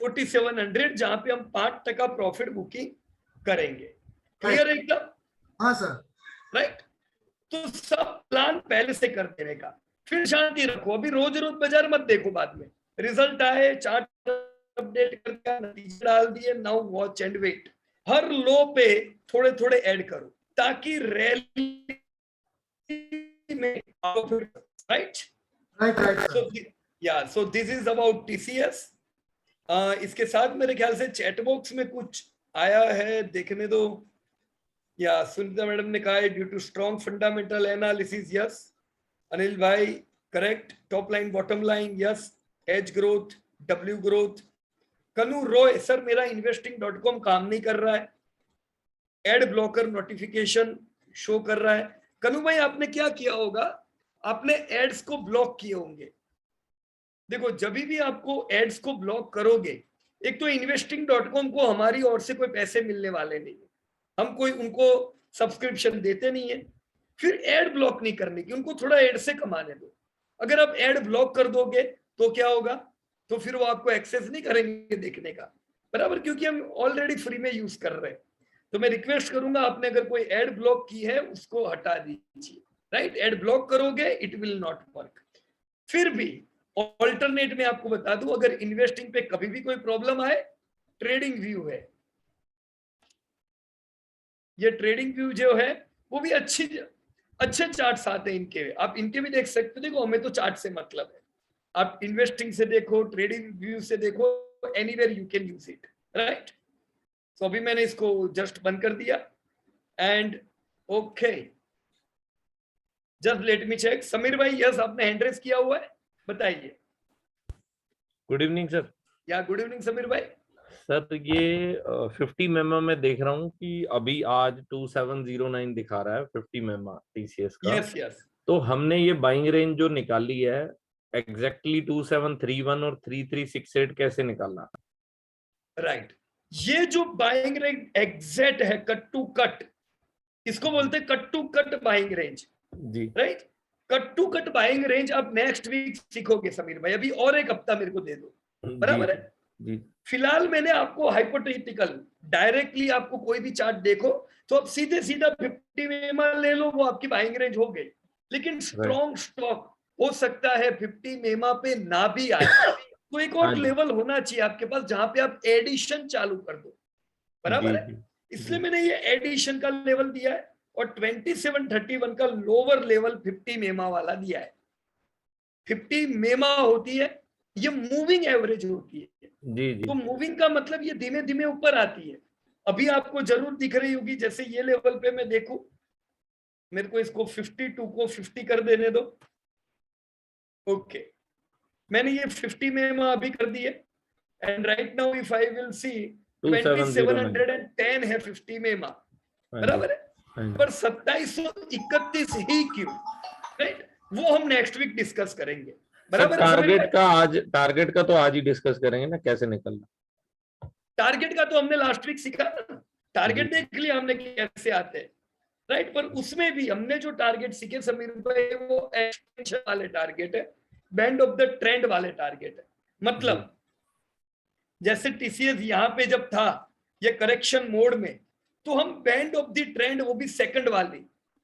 4700, जहां पे हम 5% प्रॉफिट बुकिंग करेंगे। क्लियर है एकदम? हाँ सर। राइट। तो सब प्लान पहले से कर देने का, फिर शांति रखो, अभी रोज रोज बाजार मत देखो, बाद में रिजल्ट आए, चार्ट अपडेट करके नतीजे डाल दिए, नाउ वॉच एंड वेट। हर लो पे थोड़े थोड़े ऐड करो ताकि रैली में right. Right. So this is about TCS. इसके साथ मेरे ख्याल से चैट बॉक्स में कुछ आया है, देखने दो। या सुनीता मैडम ने कहा है due to strong fundamental analysis, yes. Anil भाई correct, top line bottom line yes, edge growth, W growth. Kanu Roy sir मेरा investing.com काम नहीं कर रहा है, एड ब्लॉकर नोटिफिकेशन शो कर रहा है। कनु भाई आपने क्या किया होगा, आपने एड्स को ब्लॉक किए होंगे। देखो जब भी आपको एड्स को ब्लॉक करोगे, एक तो investing.com को हमारी ओर से कोई पैसे मिलने वाले नहीं है, हम कोई उनको सब्सक्रिप्शन देते नहीं है। फिर एड ब्लॉक नहीं करने की, उनको थोड़ा एड से कमाने दो। अगर आप एड ब्लॉक कर दोगे तो क्या होगा, तो फिर वो आपको एक्सेस नहीं करेंगे देखने का, बराबर, क्योंकि हम ऑलरेडी फ्री में यूज कर रहे हैं। तो मैं रिक्वेस्ट करूंगा आपने अगर कोई एड ब्लॉक की है उसको हटा दीजिए, राइट। एड ब्लॉक करोगे इट विल नॉट वर्क। फिर भी ऑल्टरनेट में आपको बता दूं, अगर इन्वेस्टिंग पे कभी भी कोई प्रॉब्लम आए, ट्रेडिंग व्यू है, ये ट्रेडिंग व्यू जो है वो भी अच्छे चार्ट्स आते हैं इनके, आप इनके भी देख सकते हो। देखो हमें तो चार्ट से मतलब है, आप इन्वेस्टिंग से देखो, ट्रेडिंग व्यू से देखो, anywhere you can use it, right. तो अभी मैंने इसको जस्ट बंद कर दिया and okay, just let me check. Sameer भाई यस आपने हैंड रेज किया हुआ है, बताइए। Good evening sir. या गुड इवनिंग समीर भाई। सर ये 50 मेमा में देख रहा हूँ कि अभी आज 2709 दिखा रहा है 50 मेमा टीसीएस का। यस यस, तो हमने ये बाइंग रेंज जो निकाली है एग्जैक्टली 2731 और 3368 कैसे निकालना? राइट, ये जो बाइंग रेंज एग्जैक्ट है, कट टू कट, इसको बोलते हैं cut to cut buying range जी, right. Cut to cut buying range आप नेक्स्ट वीक सीखोगे समीर भाई, अभी और एक हफ्ता मेरे को दे दो, बराबर है जी। फिलहाल मैंने आपको हाइपोथेटिकल, डायरेक्टली आपको कोई भी चार्ट देखो तो आप सीधे सीधा 50 मेमा ले लो, वो आपकी बाइंग रेंज हो गई। लेकिन स्ट्रॉन्ग स्टॉक हो सकता है 50 मेमा पे ना भी आए, तो एक और लेवल होना चाहिए आपके पास जहां पे आप एडिशन चालू कर दो, बराबर है। इसलिए मैंने ये एडिशन का लेवल दिया है और 2731 का लोअर लेवल 50 मेमा वाला दिया है। 50 मेमा होती है, ये मूविंग एवरेज होती है जी जी। तो मूविंग का मतलब ये धीमे धीमे ऊपर आती है। अभी आपको जरूर दिख रही होगी, जैसे ये लेवल पे मैं देखूं, मेरे को इसको 52 को 50 कर देने दो, ओके। मैंने ये 50 में अभी कर दिए and right now if I will see 2710 है 50 में, बराबर है, पर 2731 ही क्यों, राइट, वो हम नेक्स्ट वीक डिस्कस करेंगे, बराबर है। टारगेट का तो आज ही डिस्कस करेंगे ना, कैसे निकलना। टारगेट का तो हमने लास्ट वीक सीखा, टारगेट देख लिया हमने कैसे आते हैं, राइट। पर उसमें भी हमने जो टारगेट सीखे समीर भाई, वो एक्सटेंशन वाले टारगेट है, बैंड ऑफ द ट्रेंड वाले टारगेट है। मतलब जैसे टीसीएस यहां पे जब था ये करेक्शन मोड में, तो हम बैंड ऑफ द ट्रेंड, वो भी सेकंड वाली,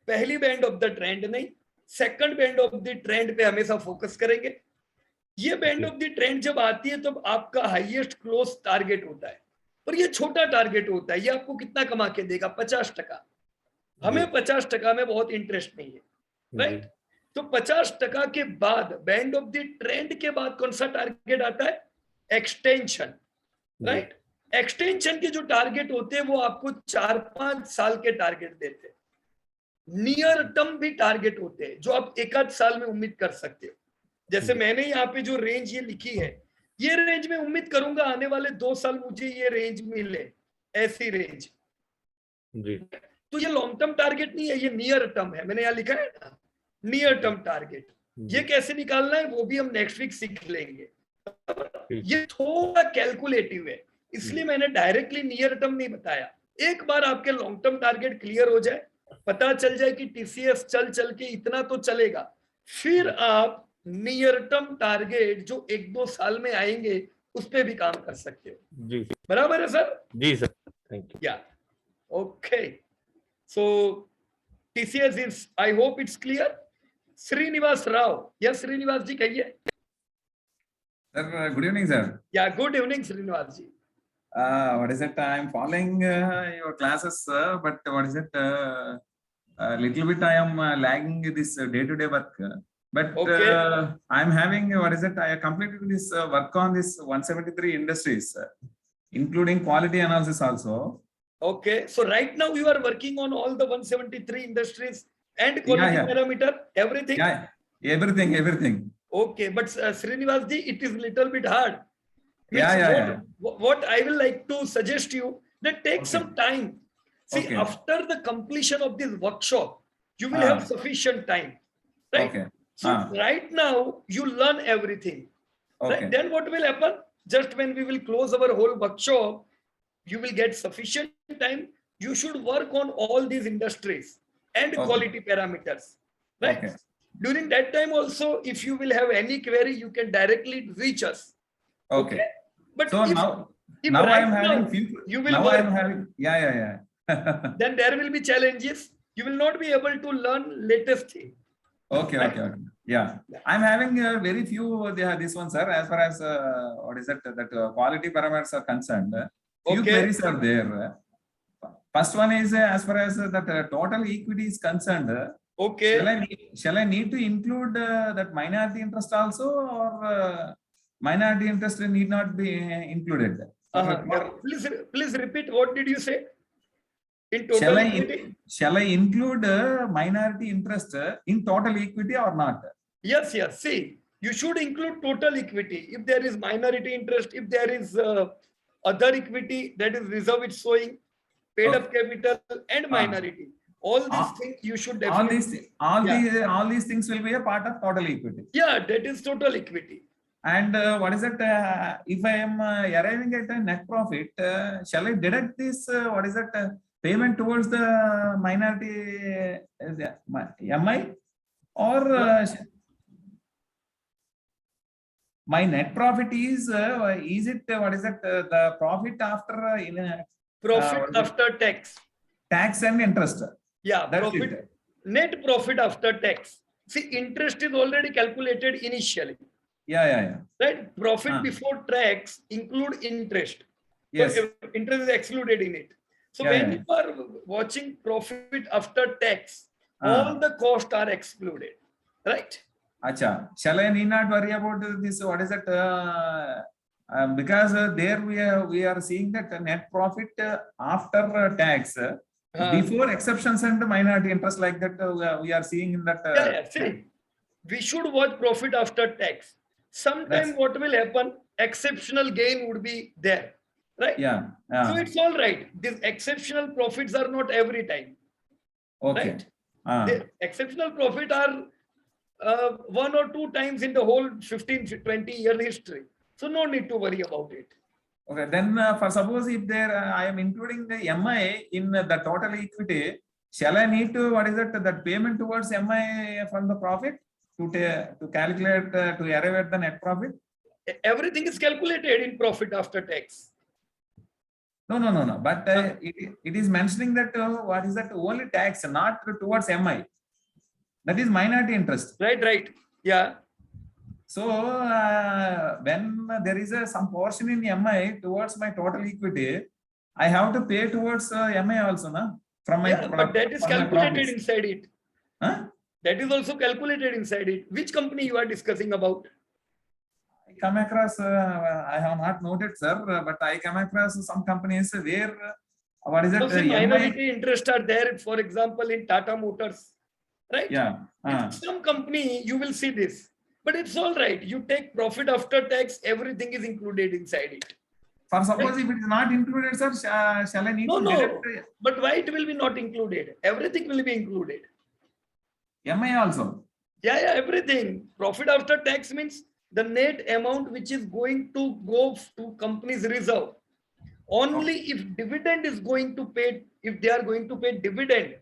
पहली बैंड ऑफ द ट्रेंड नहीं, second band of the trend पे हमेशा फोकस करेंगे। ये बैंड ऑफ द ट्रेंड जब आती है तब आपका हाईएस्ट क्लोज टारगेट होता है, पर ये छोटा टारगेट होता है, ये आपको कितना कमा के देगा, 50%। हमें 50% में बहुत इंटरेस्ट नहीं है, राइट। तो 50% के बाद बैंड ऑफ द ट्रेंड के बाद कौन सा टारगेट आता है, एक्सटेंशन, राइट। एक्सटेंशन के जो टारगेट होते हैं वो आपको 4-5 साल के टारगेट देते हैं, नियर टर्म भी टारगेट होते हैं जो आप 1-8 साल में उम्मीद कर सकते हो। जैसे मैंने यहाँ पे जो रेंज ये लिखी है, ये रेंज में उम्मीद करूंगा आने वाले 2 साल मुझे ये रेंज मिले, ऐसी रेंज जी। तो ये लॉन्ग टर्म टारगेट नहीं है, ये नियर टर्म है, मैंने यहाँ लिखा है ना नियर टर्म टारगेट। ये कैसे निकालना है वो भी हम नेक्स्ट वीक सीख लेंगे, ये थोड़ा कैलकुलेटिव है, इसलिए मैंने डायरेक्टली नियर टर्म नहीं बताया। एक बार आपके लॉन्ग टर्म टारगेट क्लियर हो जाए, पता चल जाए कि टीसीएस चल के इतना तो चलेगा, फिर आप नियर टर्म टारगेट जो 1-2 साल में आएंगे उस पे भी काम कर सकते हो जी, बराबर है सर। जी sir, thank you. Yeah okay, so TCS is, I hope it's clear. Srinivas Rao, yes Srinivas ji कहिए। Sir, good evening, sir. Yeah good evening Srinivas ji. What is it? I am following your classes, but what is it? Little bit I am lagging this day-to-day work. But Okay. I'm having what is it? I completed this work on this 173 industries, including quality analysis also. Okay. So right now you are working on all the 173 industries and quality Yeah. parameter, everything. Yeah, everything. Okay, but Srinivas ji, it is little bit hard. Yeah. What I will like to suggest you that take Okay. some time. See, Okay. after the completion of this workshop, you will have sufficient time, right? Okay. So right now you learn everything. Okay. Right? Then what will happen? Just when we will close our whole workshop, you will get sufficient time. You should work on all these industries and Okay. quality parameters, right? Okay. During that time also, if you will have any query, you can directly reach us. Okay. But So if now right I am having now few. you will Now work, I am having. Yeah. then there will be challenges. You will not be able to learn latest thing. Okay. Yeah. I'm having very few this one, sir. As far as what is it that quality parameters are concerned, few Okay. queries are there. First one is as far as that total equity is concerned. Okay. Shall I need to include that minority interest also, or minority interest need not be included? Yeah. Please repeat. What did you say? In total equity? Shall I include minority interest in total equity or not? Yes. See, you should include total equity. If there is minority interest, if there is other equity, that is reserve it's showing, paid up capital and minority. All these things you should definitely. All these things will be a part of total equity. Yeah, that is total equity. And what is it? If I am arriving at a net profit, shall I deduct this? What is it? Payment towards the minority MI, or my net profit is it what is it? The profit after Profit after tax. Tax and interest. Yeah, That's profit. it. Net profit after tax. See, interest is already calculated initially. Yeah. Right? Profit before tax include interest. Yes. So interest is excluded in it. So when you are watching profit after tax, all the costs are excluded. Right? Acha. Shall I need not worry about this? What is it? Because there we are seeing that net profit after tax. Before exceptions and minority interest, like that, we are seeing in that. See, we should watch profit after tax. Sometime what will happen? Exceptional gain would be there, right? Yeah. So it's all right. These exceptional profits are not every time. Okay. Right? The exceptional profit are 1 or 2 times in the whole 15-20 year history. So no need to worry about it. Okay, then for suppose if there I am including the MI in the total equity, shall I need to what is it that payment towards MI from the profit to calculate to arrive at the net profit? Everything is calculated in profit after tax. No. But it is mentioning that what is that only tax, not towards MI. That is minority interest. Right. Yeah. So when there is some portion in MI towards my total equity, I have to pay towards MI also, na? From my but that is calculated inside it. Huh? That is also calculated inside it. Which company you are discussing about? I come across, I have not noted, sir, but I come across some companies where what is it? Minority interest are there, for example, in Tata Motors, right? Yeah. In some company, you will see this. But it's all right. You take profit after tax, everything is included inside it. For suppose if it is not included, sir, shall I need to deduct? But why it will be not included? Everything will be included. MI also? Yeah, everything. Profit after tax means the net amount which is going to go to company's reserve. Only if dividend is going to pay, if they are going to pay dividend,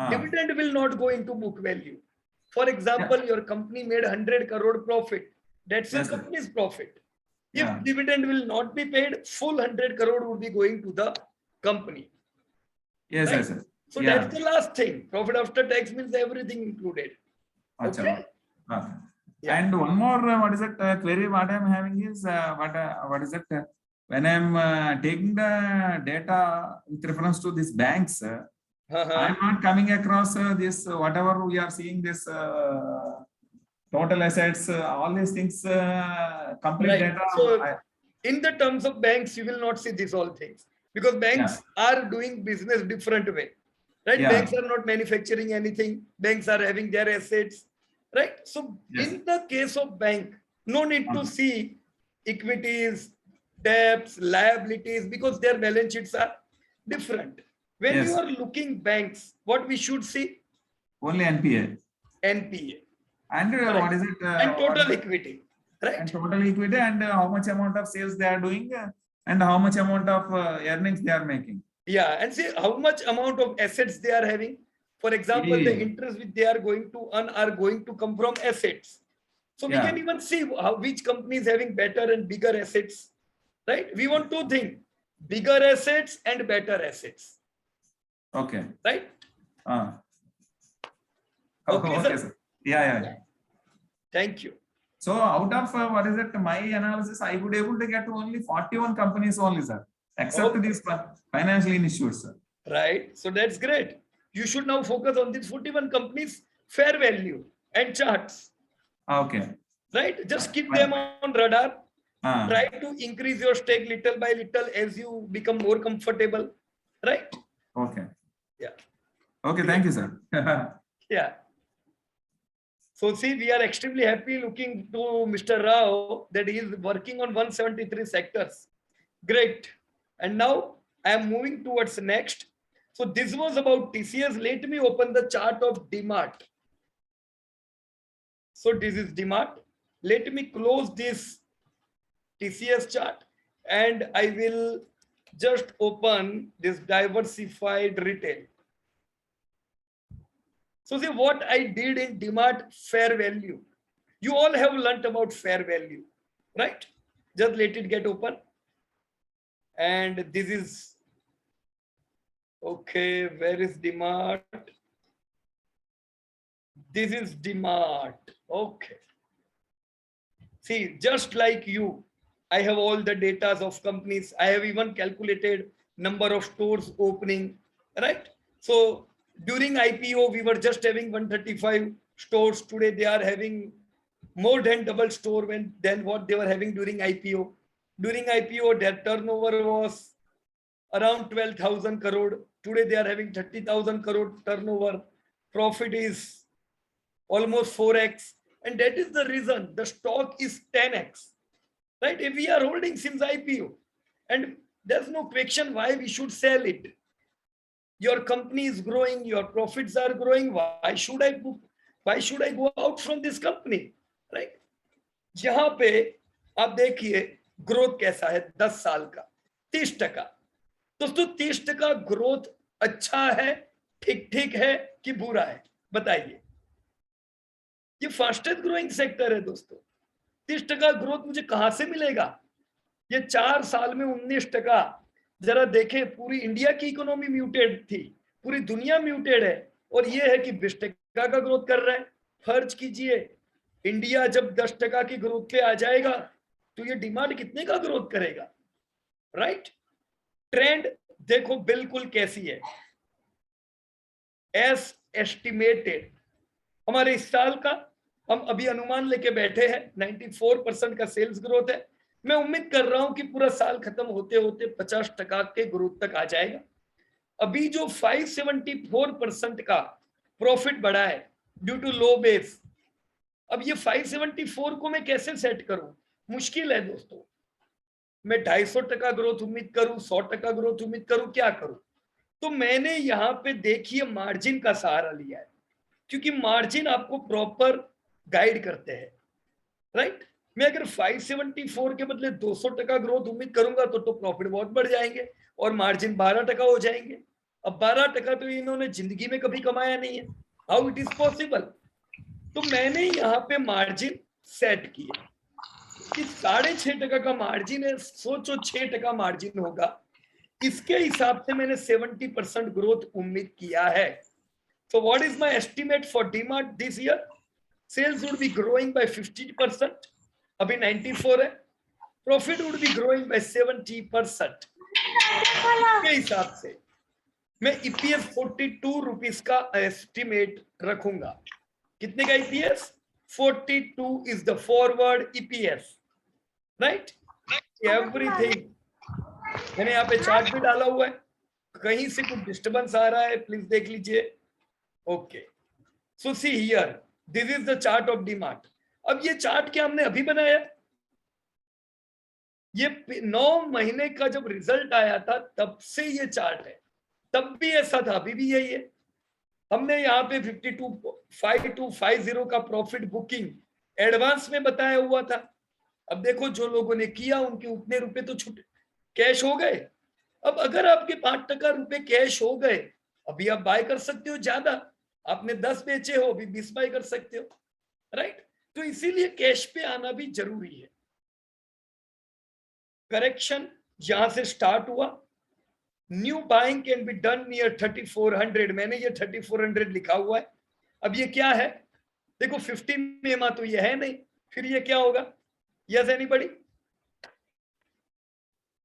dividend will not go into book value. For example, your company made 100 crore profit. That's the company's profit. If dividend will not be paid, full 100 crore would be going to the company. Yes, right? yes, sir. So that's the last thing. Profit after tax means everything included. Okay. And one more, what is it? Query what I am having is what is it? When I am taking the data with reference to these banks, I am not coming across this whatever we are seeing this total assets, all these things, complete Right. data. So in the terms of banks, you will not see these all things because banks are doing business different way, right? Yeah. Banks are not manufacturing anything. Banks are having their assets, right? So Yes. in the case of bank, no need to see equities, debts, liabilities because their balance sheets are different. When Yes. you are looking banks, what we should see? Only NPA. NPA And what is it? and what total is it? equity, right? And total equity, and how much amount of sales they are doing, and how much amount of earnings they are making. Yeah, and see how much amount of assets they are having. For example, the interest which they are going to earn are going to come from assets. So we can even see how which company is having better and bigger assets, right? We want two things: bigger assets and better assets, Okay. right? Okay, Okay, sir. sir. Yeah. Thank you. So out of what is it, my analysis, I would able to get only 41 companies only, sir, except these financial institutes, sir. Right. So that's great. You should now focus on these 41 companies, fair value and charts. Okay. Right. Just keep them on radar. Try to increase your stake little by little as you become more comfortable. Right. Okay. Yeah. Okay. Thank you, sir. Yeah. So see, we are extremely happy looking to Mr. Rao that he is working on 173 sectors. Great. And now I am moving towards next. So this was about TCS. Let me open the chart of DMart. So this is DMart. Let me close this TCS chart and I will just open this diversified retail. So see what I did in DMart fair value. You all have learnt about fair value, right? Just let it get open. And this is, okay, where is DMart? This is DMart, okay. See, just like you, I have all the data of companies. I have even calculated number of stores opening, right? So during IPO, we were just having 135 stores. Today, they are having more than double store than what they were having during IPO. During IPO, their turnover was around 12,000 crore. Today, they are having 30,000 crore turnover. Profit is almost 4x. And that is the reason the stock is 10x. Right? If we are holding since IPO, and there's no question why we should sell it. Your company is growing, your profits are growing. Why should I go out from this company? Right? जहां पे आप देखिए growth कैसा है 10 साल का 30%. दोस्तों 30% growth अच्छा है, ठीक ठीक है कि बुरा है? बताइए. ये फास्टेस्ट ग्रोइंग सेक्टर है दोस्तों. 30% ग्रोथ मुझे कहां से मिलेगा? ये 4 साल में 19%. जरा देखें, पूरी इंडिया की इकोनॉमी म्यूटेड थी, पूरी दुनिया म्यूटेड है, और ये है कि 20% का ग्रोथ कर रहा है. फर्ज कीजिए, इंडिया जब 10% की ग्रोथ पे आ जाएगा तो ये डिमांड कितने का ग्रोथ करेगा? राइट? ट्रेंड देखो बिल्कुल कैसी है. एस एस्टिमेटेड हमारे इस साल का हम अभी अनुमान लेके बैठे हैं 94% का सेल्स ग्रोथ है. मैं उम्मीद कर रहा हूं कि पूरा साल खत्म होते होते 50% के ग्रोथ तक आ जाएगा. अभी जो 574% का प्रॉफिट बढ़ा है ड्यू टू लो बेस, अब ये 574 को मैं कैसे सेट करूं? मुश्किल है दोस्तों. मैं 250% ग्रोथ उम्मीद करूं, 100% ग्रोथ उम्मीद करूं, क्या करूं? तो मैंने यहां पे देखिए मार्जिन का सहारा लिया है, क्योंकि मार्जिन आपको प्रॉपर गाइड करते हैं. राइट? मैं अगर 574 के बदले 200% ग्रोथ उम्मीद करूंगा तो प्रॉफिट बहुत बढ़ जाएंगे और मार्जिन 12% हो जाएंगे. अब 12% तो इन्होंने जिंदगी में कभी कमाया नहीं है. How it is possible? तो मैंने यहाँ पे मार्जिन सेट किया कि 6.5% का मार्जिन है. सोचो 6% मार्जिन होगा, इसके हिसाब से मैंने 70% ग्रोथ उम्मीद किया है. So what is my estimate for DMart this year? Sales would be growing by 50%. अभी 94 है. Profit would be growing by 70%. इसके हिसाब से मैं EPS 42 रुपीस का एस्टिमेट रखूंगा. कितने का EPS? 42 is the forward EPS, right? Everything. मैंने यहाँ पे चार्ट भी डाला हुआ है, कहीं से कुछ डिस्टर्बेंस आ रहा है प्लीज देख लीजिए। Okay, so see here, this is the chart of DMart. अब ये चार्ट क्या हमने अभी बनाया? ये 9 महीने का जब रिजल्ट आया था तब से ये चार्ट है, तब भी ऐसा था, अभी भी यही है। हमने यहाँ पे 52.5250 का प्रॉफिट बुकिंग एडवांस में बताया हुआ था। अब देखो जो लोगों ने किया उनके उतने रुपए तो छूट कैश हो गए। अब अगर आपके 5% रुपए कैश हो गए, अभी आप बाय कर सकते हो ज्यादा, आपने 10 बेचे हो अभी 20 बाय कर सकते हो, राइट? तो इसीलिए कैश पे आना भी जरूरी है। करेक्शन यहां से स्टार्ट हुआ, new buying can be done near 3400, मैंने ये 3400 लिखा हुआ है। अब ये क्या है? देखो 50 में तो ये है नहीं, फिर ये क्या होगा? यस एनीबॉडी,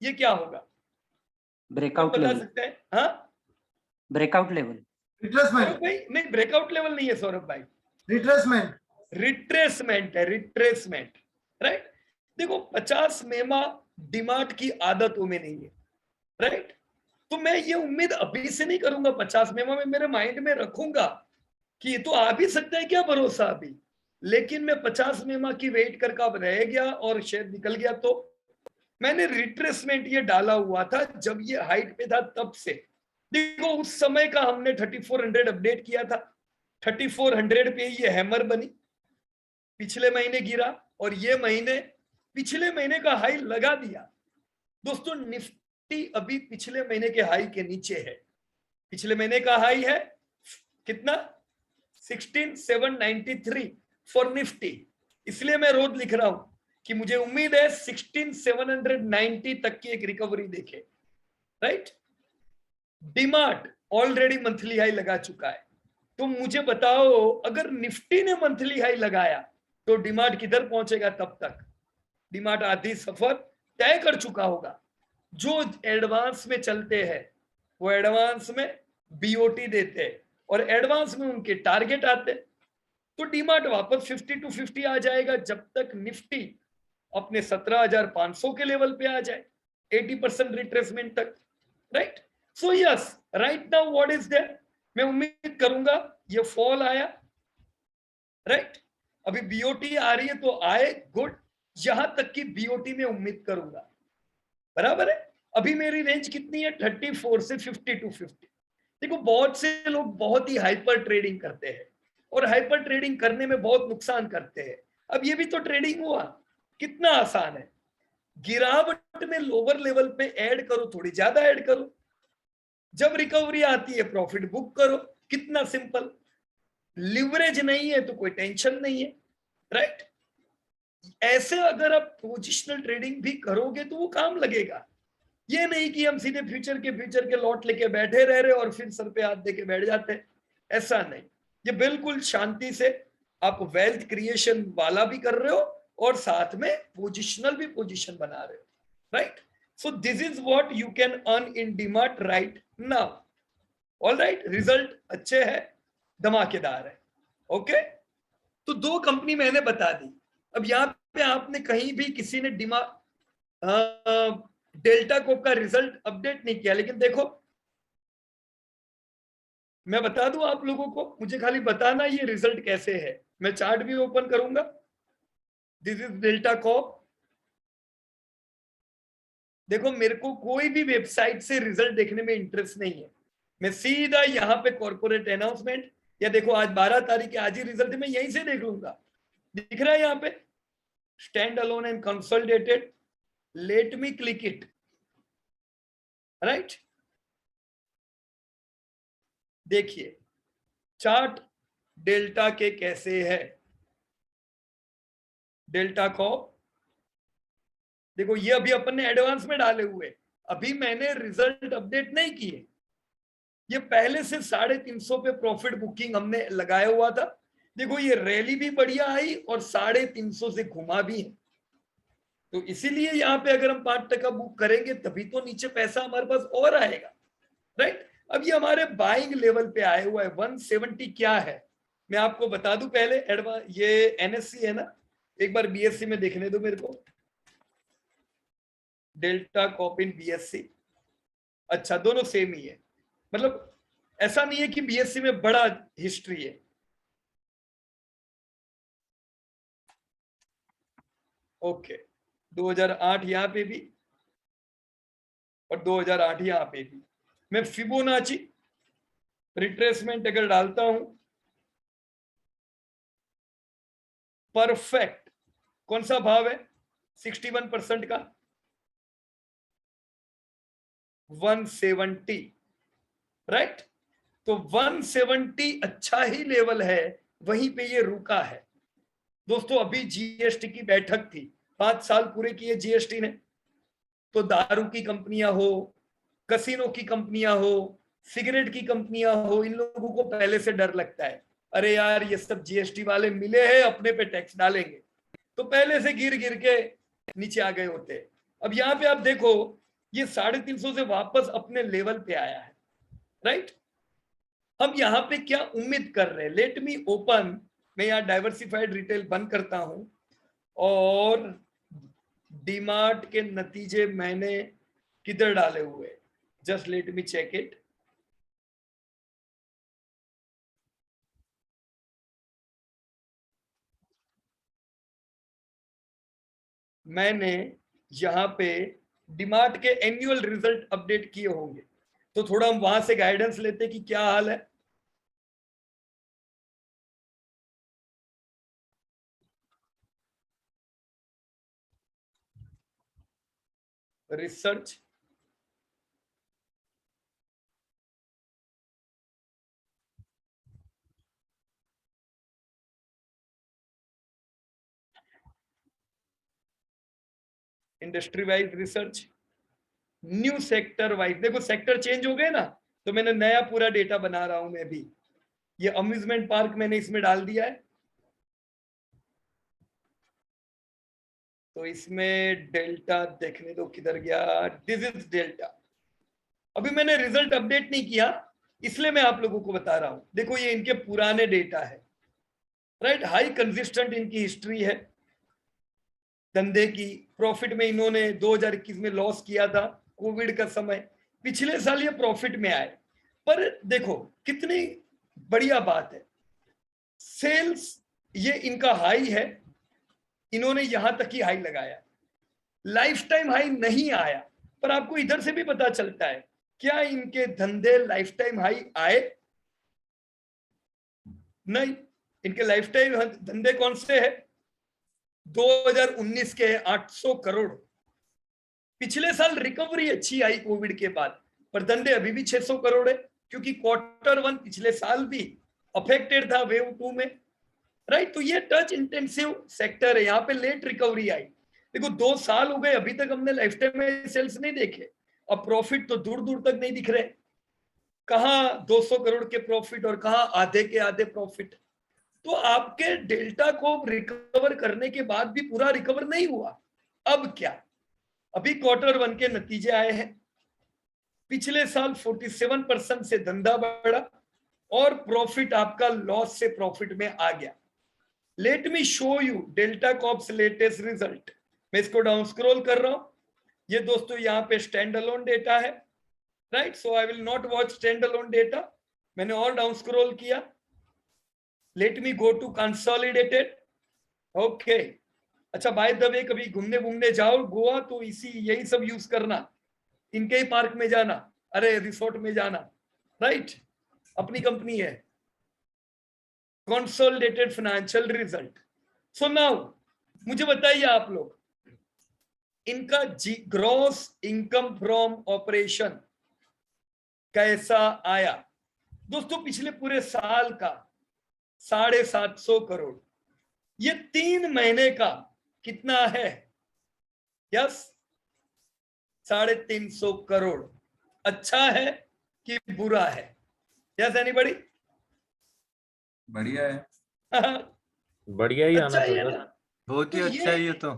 ये क्या होगा? ब्रेकआउट बता लेवल। सकते हैं? हाँ, ब्रेकआउट लेवल। रिट्रेसमेंट भाई नहीं, ब्रेकआउट लेवल नहीं है सौरभ भाई, रिट्रेसमेंट रिट्रेसमेंट है, रिट्रेसमेंट, राइट? देखो 50 मेमा डिमार्ट की आदतों में नहीं है, राइट? तो मैं ये उम्मीद अभी से नहीं करूंगा 50 मेमा में, मेरे माइंड में रखूंगा कि ये तो आ भी सकता है, क्या भरोसा अभी, लेकिन मैं 50 मेमा की वेट करके अब रह गया और शेयर निकल गया। तो मैंने रिट्रेसमेंट ये डाला हुआ था जब ये हाइट पे था तब से। देखो उस समय का हमने 3400 अपडेट किया था, 3400 पे ये हैमर बनी, पिछले महीने गिरा और ये महीने पिछले महीने का हाई लगा दिया। दोस्तों निफ्टी अभी पिछले महीने के हाई के नीचे है। पिछले महीने का हाई है कितना? 16793 फॉर निफ्टी। इसलिए मैं रोज लिख रहा हूं कि मुझे उम्मीद है 16790 तक की एक रिकवरी देखे, right? DMart already monthly high लगा चुका है, तो मुझे बताओ अगर निफ्टी ने मंथली हाई लगाया तो डीमार्ट किधर पहुंचेगा? तब तक डीमार्ट आधी सफर तय कर चुका होगा। जो एडवांस में चलते हैं वो एडवांस में बीओटी देते हैं और एडवांस में उनके टारगेट आते हैं, तो डीमार्ट वापस 50 to 50 आ जाएगा जब तक निफ्टी अपने 17,500 के लेवल पे आ जाए, 80% रिट्रेसमेंट तक, right? So yes, right now what is there, मैं उम्मीद करूंगा ये फॉल आया, राइट? अभी बीओटी आ रही है तो आए, गुड, यहां तक की बीओटी में उम्मीद करूंगा, बराबर है? अभी मेरी रेंज कितनी है? 34 से 50 to 50। देखो बहुत से लोग बहुत ही हाइपर ट्रेडिंग करते हैं और हाइपर ट्रेडिंग करने में बहुत नुकसान करते हैं। अब ये भी तो ट्रेडिंग हुआ, कितना आसान है, गिरावट में लोअर लेवल पे ऐड करो, थोड़ी ज्यादा ऐड करो, जब रिकवरी आती है प्रॉफिट बुक करो, कितना सिंपल। लिवरेज नहीं है तो कोई टेंशन नहीं है, राइट? ऐसे अगर आप पोजिशनल ट्रेडिंग भी करोगे तो वो काम लगेगा। ये नहीं कि हम सीधे फ्यूचर के लॉट लेके बैठे रह रहे और फिर सर पे हाथ देके बैठ जाते हैं, ऐसा नहीं। ये बिल्कुल शांति से आप वेल्थ क्रिएशन वाला भी कर रहे हो और साथ में पोजिशनल भी पोजीशन बना रहे हो, right? So this is what you can earn in DMart right now. All right, result अच्छे है, धमाकेदार है, ओके? तो 2 कंपनी मैंने बता दी। अब यहाँ पे आपने कहीं भी किसी ने डेल्टा कोप का रिजल्ट अपडेट नहीं किया, लेकिन देखो मैं बता दूं आप लोगों को, मुझे खाली बताना ये रिजल्ट कैसे है। मैं चार्ट भी ओपन करूंगा, दिस इज डेल्टा कोप। देखो मेरे को कोई भी वेबसाइट से रिजल्ट देखने में इंटरेस्ट नहीं है, मैं सीधा यहाँ पे कॉर्पोरेट अनाउंसमेंट, या देखो आज 12 तारीख है, आज ही रिजल्ट मैं यहीं से देख लूंगा। दिख रहा है यहाँ पे stand alone and consolidated, let me click it, right? देखिए चार्ट डेल्टा के कैसे है, डेल्टा को देखो, ये अभी अपन ने एडवांस में डाले हुए, अभी मैंने रिजल्ट अपडेट नहीं किए, ये पहले से 350 पे प्रॉफिट बुकिंग हमने लगाया हुआ था। देखो ये रैली भी बढ़िया आई और 350 से घुमा भी है, तो इसीलिए यहाँ पे अगर हम 5% बुक करेंगे तभी तो नीचे पैसा हमारे पास और आएगा, राइट? अब ये हमारे बाइंग लेवल पे आए हुआ है 170 क्या है, मैं आपको बता दूं पहले एडवांस, ये एनएससी है ना, एक बार बीएससी में देखने दो मेरे को, डेल्टा कॉप इन बीएससी। अच्छा, दोनों सेम ही है, मतलब ऐसा नहीं है कि बीएससी में बड़ा हिस्ट्री है। ओके, 2008 यहां पे भी और 2008 यहां पे भी। मैं फिबोनाची रिट्रेसमेंट अगर डालता हूं, परफेक्ट कौन सा भाव है 61% का, 170, राइट। तो 170 अच्छा ही लेवल है, वहीं पे ये रुका है। दोस्तों अभी जीएसटी की बैठक थी, 5 साल पूरे किए जीएसटी ने, तो दारू की कंपनियां हो, कसिनो की कंपनियां हो, सिगरेट की कंपनियां हो, इन लोगों को पहले से डर लगता है, अरे यार ये सब जीएसटी वाले मिले हैं, अपने पे टैक्स डालेंगे, तो पहले से गिर गिर के नीचे आ गए होते हैं। अब यहाँ पे आप देखो, ये 350 से वापस अपने लेवल पे आया है, राइट। हम यहाँ पे क्या उम्मीद कर रहे हैं, लेट मी ओपन, मैं यहाँ डाइवर्सिफाइड रिटेल बंद करता हूं और डीमार्ट के नतीजे मैंने किधर डाले हुए, just let me check it. मैंने यहाँ पे डीमार्ट के एनुअल रिजल्ट अपडेट किए होंगे, तो थोड़ा हम वहां से गाइडेंस लेते कि क्या हाल है। Research, industry wise research, new sector wise, देखो सेक्टर चेंज हो गए ना, तो मैंने नया पूरा डेटा बना रहा हूं मैं भी। ये अम्यूजमेंट पार्क मैंने इसमें डाल दिया है, तो इसमें डेल्टा देखने दो किधर गया, दिस इज डेल्टा। अभी मैंने रिजल्ट अपडेट नहीं किया, इसलिए मैं आप लोगों को बता रहा हूं। देखो ये इनके पुराने डेटा है, राइट। हाई कंसिस्टेंट इनकी हिस्ट्री है धंधे की। प्रॉफिट में इन्होंने 2021 में लॉस किया था, कोविड का समय, पिछले साल ये प्रॉफिट में आए। पर देखो कितनी बढ़िया बात है, सेल्स ये इनका हाई है, इन्होंने यहां तक ही हाई लगाया, लाइफ टाइम हाई नहीं आया। पर आपको इधर से भी पता चलता है, क्या इनके धंधे लाइफ टाइम हाई आए? नहीं, इनके लाइफ टाइम धंधे कौन से है, 2019 के 800 करोड़। पिछले साल रिकवरी अच्छी आई कोविड के बाद, पर धंधे अभी भी 600 करोड़ है, क्योंकि Q1 पिछले साल भी अफेक्टेड था वेव 2 में, राइट। तो ये टच इंटेंसिव सेक्टर है, यहाँ पे लेट रिकवरी आई। देखो 2 साल हो गए, अभी तक हमने लाइफ टाइम में सेल्स नहीं देखे, अब प्रॉफिट तो दूर दूर तक नहीं दिख रहे, कहाँ 200 करोड़ के प्रॉफिट और कहाँ आधे के आधे प्रॉफिट। तो आपके डेल्टा को रिकवर करने के बाद भी पूरा रिकवर नहीं हुआ। अब क्या, अभी Q1 के नतीजे आए हैं, पिछले साल 47% से धंधा बढ़ा और प्रॉफिट आपका लॉस से प्रॉफिट में आ गया। Let me show you delta corps latest result. मैं इसको डाउन स्क्रॉल कर रहा हूं, ये दोस्तों यहाँ पे स्टैंड अलोन डेटा है, right. So I will not watch standalone data, मैंने और डाउन स्क्रॉल किया। Let me go to consolidated, okay. अच्छा बाय द वे, कभी घूमने घूमने जाओ गोवा तो इसी यही सब यूज करना, इनके ही पार्क में जाना, अरे रिसोर्ट में जाना, राइट, अपनी कंपनी है। Consolidated financial result. So now मुझे बताइए आप लोग, इनका ग्रॉस इनकम फ्रॉम ऑपरेशन कैसा आया? दोस्तों पिछले पूरे साल का 750 करोड़, ये 3 महीने का कितना है? यस, 350 करोड़। अच्छा है कि बुरा है? Yes anybody? बढ़िया है। बढ़िया ही अच्छा आना ही है चाहिए। ना? बहुत ही तो अच्छा है ये तो।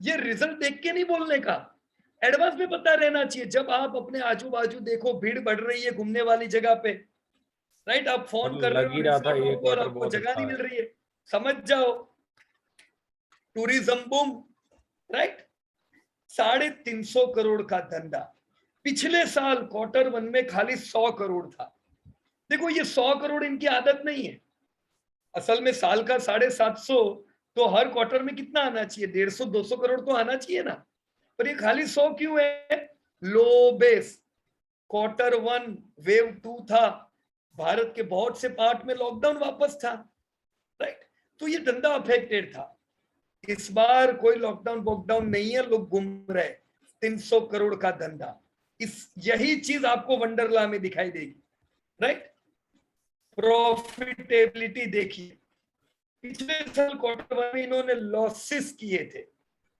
ये रिजल्ट देख के नहीं बोलने का, एडवांस में पता रहना चाहिए। जब आप अपने आजू बाजू देखो भीड़ बढ़ रही है घूमने वाली जगह पे, राइट? आप फोन कर लग रहे ही हो रहा था resort ये होगा और क्वार्टर आपको बहुत जगह अच्छा नहीं है। मिल रही है, समझ जाओ, टूरिज्म बूम, राइट? 350 करोड़ का धंधा पिछले साल क्वार्टर 1 में खाली 100 करोड़ था। देखो ये 100 करोड़ इनकी आदत नहीं है, असल में साल का 750, तो हर क्वार्टर में कितना आना चाहिए? 150-200 करोड़ तो आना चाहिए ना, पर ये खाली 100 क्यों है? लो बेस, क्वार्टर 1 वेव 2 था, भारत के बहुत से पार्ट में लॉकडाउन वापस था, राइट? तो ये धंधा अफेक्टेड था। इस बार कोई लॉकडाउन वॉकडाउन नहीं है, लोग घूम रहे, 300 करोड़ का धंधा। यही चीज आपको वंडरला में दिखाई देगी, राइट? प्रॉफिटेबिलिटी देखिए, पिछले साल क्वार्टर 1 में इन्होंने लॉसेस किए थे,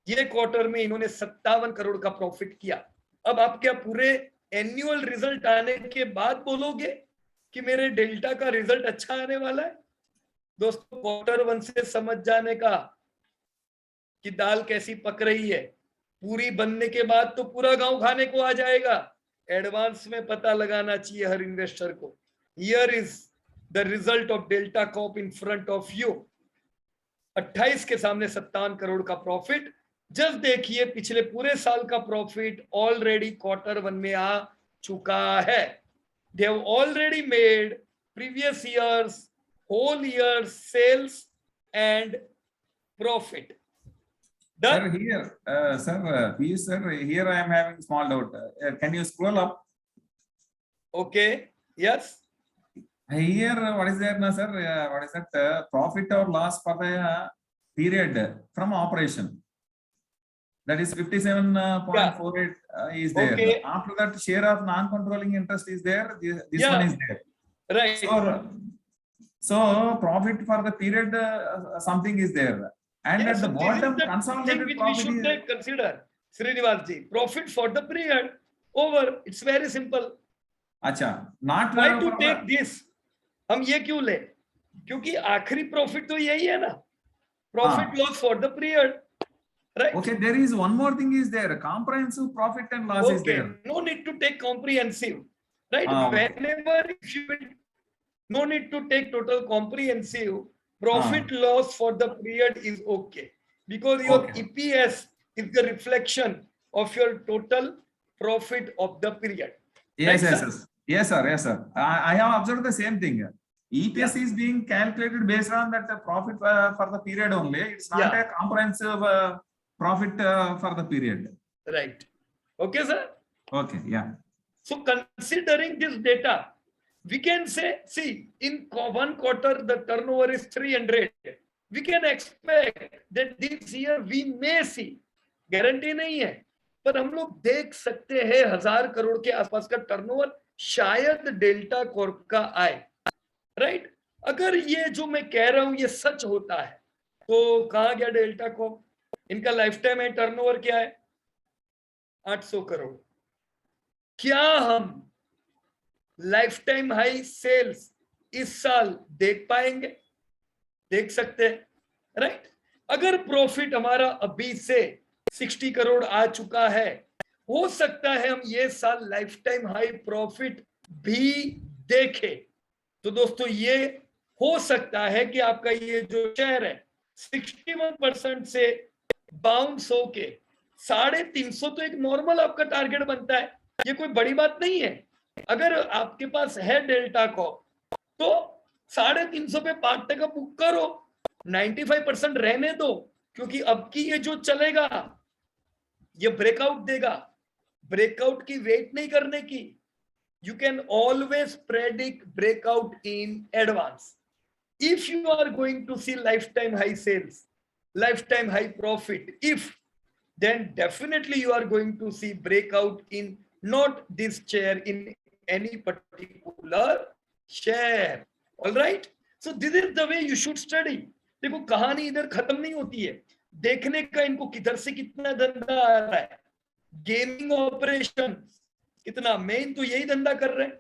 ये क्वार्टर में इन्होंने 57 करोड़ का प्रॉफिट किया। अब आप क्या पूरे एनुअल रिजल्ट आने के बाद बोलोगे कि मेरे डेल्टा का रिजल्ट अच्छा आने वाला है? दोस्तों क्वार्टर 1 से समझ जाने का कि दाल कैसी पक रही है, पूरी बनने के बाद तो पूरा गांव खाने को आ जाएगा। एडवांस में पता लगाना चाहिए हर इन्वेस्टर को। Here is the result of delta Corp in front of you. 28 के सामने 57 करोड़ का प्रॉफिट। जस्ट देखिए पिछले पूरे साल का प्रॉफिट ऑलरेडी क्वार्टर 1 में आ चुका है। They have already made previous years whole year sales and profit. Sir, here, Piyush sir, here I am having small doubt. Can you scroll up? Okay, yes. Here, what is there, na sir? What is that? Profit or loss for the period from operation. That is 57.48 is there. Okay. After that, share of non-controlling interest is there. This Yeah. one is there. Right. So profit for the period, something is there. And Yes, at the so bottom, this is the consolidated thing which we profit should is. take consider, Srinivas ji. Profit for the period over. It's very simple. अच्छा, not Why to for take the, this? हम ये क्यों ले? क्योंकि आखिरी profit तो यही है ना, profit loss for the period, right? Okay, there is one more thing is there. Comprehensive profit and loss is Okay, there. no need to take comprehensive, right? Okay. Whenever if you will, no need to take total comprehensive. Profit loss for the period is okay, because your Okay. EPS is the reflection of your total profit of the period. Yes, Right, yes, sir? yes. Yes, sir. Yes, sir. I have observed the same thing. EPS is being calculated based on that profit for the period only. It's not Yeah. a comprehensive profit for the period. Right. Okay, sir. Okay, yeah. So considering this data, we can say, see, in one quarter the turnover is 300. We can expect that this year we may see, guarantee नहीं है, पर हम लोग देख सकते हैं 1000 करोड़ के आसपास का टर्नओवर शायद डेल्टा कॉर्प का आए, राइट? अगर ये जो मैं कह रहा हूं ये सच होता है तो कहां गया डेल्टा कॉर्प? इनका लाइफ टाइम है टर्नओवर क्या है? 800 करोड़। क्या हम लाइफ टाइम हाई सेल्स इस साल देख पाएंगे? देख सकते हैं, राइट? अगर प्रॉफिट हमारा अभी से 60 करोड़ आ चुका है, हो सकता है हम ये साल लाइफ टाइम हाई प्रॉफिट भी देखें। तो दोस्तों ये हो सकता है कि आपका ये जो शेयर है 61% से बाउंस होके 350 तो एक नॉर्मल आपका टारगेट बनता है, ये कोई बड़ी बात नहीं है। अगर आपके पास है डेल्टा कॉर्प तो 350 पे 5% बुक करो, 95% रहने दो, क्योंकि अब की ये जो चलेगा ये ब्रेकआउट देगा। ब्रेकआउट की वेट नहीं करने की, you can always predict breakout in advance. If you are going to see lifetime high sales, lifetime high profit, then definitely you are going to see breakout in not this share, in any particular share. All right? So this is the way you should study. देखो कहानी इधर खत्म नहीं होती है, देखने का इनको किधर से कितना धंधा आ रहा है, गेमिंग ऑपरेशन कितना, मेन तो यही धंधा कर रहे हैं।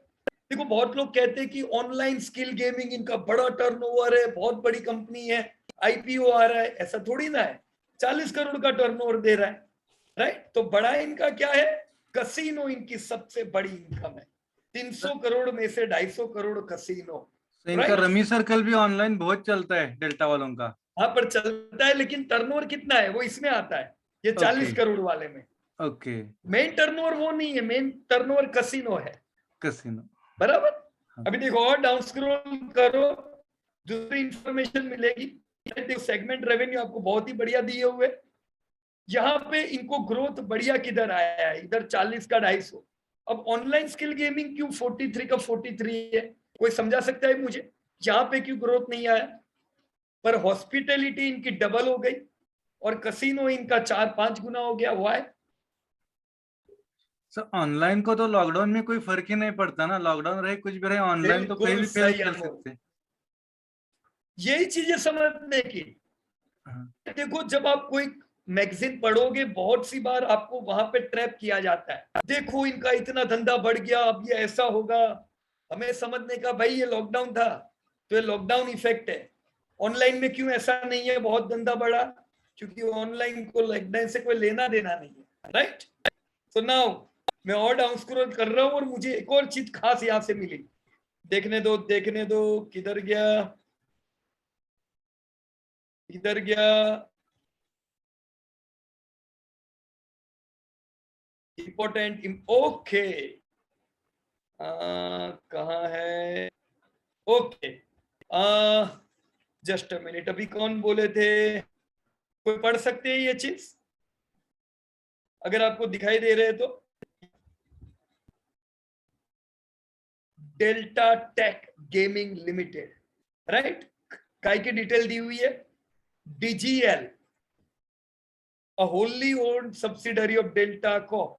देखो बहुत लोग कहते हैं कि ऑनलाइन स्किल गेमिंग इनका बड़ा टर्नओवर है, बहुत बड़ी कंपनी है, आईपीओ आ रहा है, ऐसा थोड़ी ना है। 40 करोड़ का टर्नओवर दे रहा है, राइट? तो बड़ा इनका क्या है? कसिनो इनकी सबसे बड़ी इनकम है। 300 करोड़ में से 250 करोड़ कसिनो। तो इनका Right? रमी सर्कल भी ऑनलाइन बहुत चलता है डेल्टा वालों का। हाँ, पर चलता है, लेकिन टर्नओवर कितना है वो इसमें आता है, ये 40 Okay. करोड़ वाले में। ओके, मेन टर्नओवर वो नहीं है, मेन टर्नओवर कसिनो है, कसिनो। बराबर। हाँ। अभी देखो और डाउन स्क्रॉल करो, दूसरी इंफॉर्मेशन मिलेगी। देखो सेगमेंट रेवेन्यू आपको बहुत ही बढ़िया दिए हुए, यहाँ पे इनको ग्रोथ बढ़िया किधर आया है, इधर 40 का 250। अब ऑनलाइन स्किल गेमिंग क्यों 43 का 43 है, कोई समझा सकता है मुझे, यहाँ पे क्यों ग्रोथ नहीं आया? पर हॉस्पिटैलिटी इनकी डबल हो गई और कसिनो इनका 4-5 गुना हो गया। व्हाई? सर ऑनलाइन को तो लॉकडाउन में कोई फर्क ही नहीं पड़ता ना, लॉकडाउन रहे कुछ भी रहे, ऑनलाइन तो कहीं भी बिल्कुल फेल सही कर अनुभव। सकते हैं। यही चीजें समझने की। हाँ। देखो जब आप कोई मैगजीन पढ़ोगे, बहुत सी बार आपको वहां पे ट्रैप किया जाता है, देखो इनका इतना धंधा बढ़ गया, अब ये ऐसा होगा। हमें समझने का भाई ये लॉकडाउन था, तो ये लॉकडाउन इफेक्ट है। ऑनलाइन में क्यों ऐसा नहीं है बहुत धंधा बढ़ा? क्योंकि ऑनलाइन को लॉकडाउन से कोई लेना देना नहीं है, राइट? तो नाउ मैं और डाउन स्क्रॉल कर रहा हूं और मुझे एक और चीज खास यहां से मिली, देखने दो किधर गया, किधर गया, इम्पोर्टेंट। ओके, कहाँ है? ओके, जस्ट अ मिनट, अभी कौन बोले थे? कोई पढ़ सकते हैं ये चीज अगर आपको दिखाई दे रहे तो? Delta Tech Gaming Limited, right? काय की डिटेल दी हुई है, DGL, a wholly owned subsidiary of Delta Corp,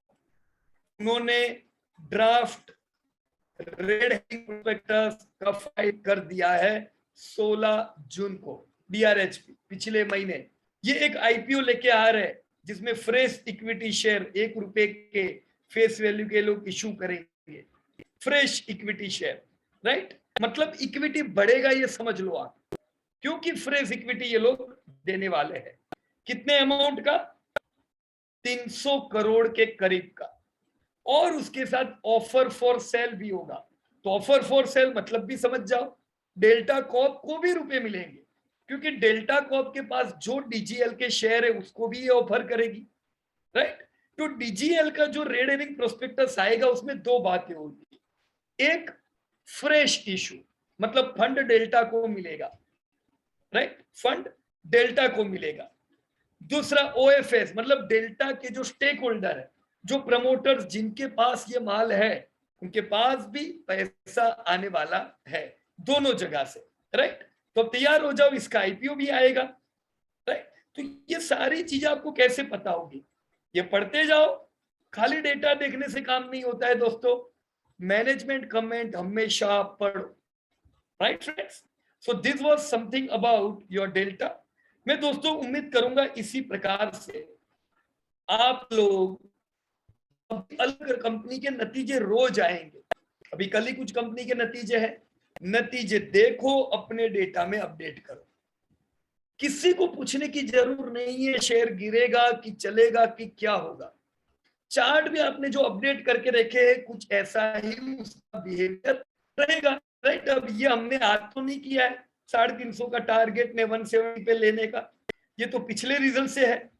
उन्होंने ड्राफ्ट रेड हेरिंग प्रोस्पेक्टस का फाइल कर दिया है 16 जून को, DRHP पिछले महीने। ये एक IPO लेके आ रहे हैं जिसमें फ्रेश इक्विटी शेयर 1 रुपए के फेस वैल्यू के लोग इशू करेंगे, फ्रेश इक्विटी शेयर, राइट? मतलब इक्विटी बढ़ेगा, ये समझ लो आप, क्योंकि फ्रेश इक्विटी ये लोग देने वाले हैं। कितने अमाउंट का? 300 करोड़ के करीब का, और उसके साथ ऑफर फॉर सेल भी होगा। तो ऑफर फॉर सेल मतलब भी समझ जाओ, डेल्टा कॉर्प को भी रुपए मिलेंगे, क्योंकि डेल्टा कॉर्प के पास जो DGL के शेयर है उसको भी ये ऑफर करेगी, राइट? तो DGL का जो रेड हेरिंग प्रोस्पेक्टस आएगा उसमें 2 बातें होगी, एक फ्रेश इशू, मतलब फंड डेल्टा को मिलेगा, राइट? फंड डेल्टा को मिलेगा। दूसरा OFS, मतलब डेल्टा के जो स्टेक होल्डर है, जो प्रमोटर्स जिनके पास ये माल है, उनके पास भी पैसा आने वाला है, दोनों जगह से, राइट? तो तैयार हो जाओ, इसका IPO भी आएगा, राइट? तो ये सारी चीजें आपको कैसे पता होगी? ये पढ़ते जाओ, खाली डेटा देखने से काम नहीं होता है दोस्तों, मैनेजमेंट कमेंट हमेशा पढ़ो, right friends? So this was something about your delta. मैं दोस्तों उम्मीद करूंगा इसी प्रकार से आप लोग अलग कंपनी के नतीजे रोज आएंगे। अभी कल ही कुछ कंपनी के नतीजे हैं, नतीजे देखो, अपने डेटा में अपडेट करो, किसी को पूछने की जरूरत नहीं है शेयर गिरेगा कि चलेगा कि क्या होगा। चार्ट भी आपने जो अपडेट करके रखे हैं कुछ ऐसा ही उसका बिहेवियर रहेगा, राइट? अब ये हमने आज तो नहीं किया है 350 का टारगेट ने 170 पे लेने का, ये तो पिछले रिजल्ट से है।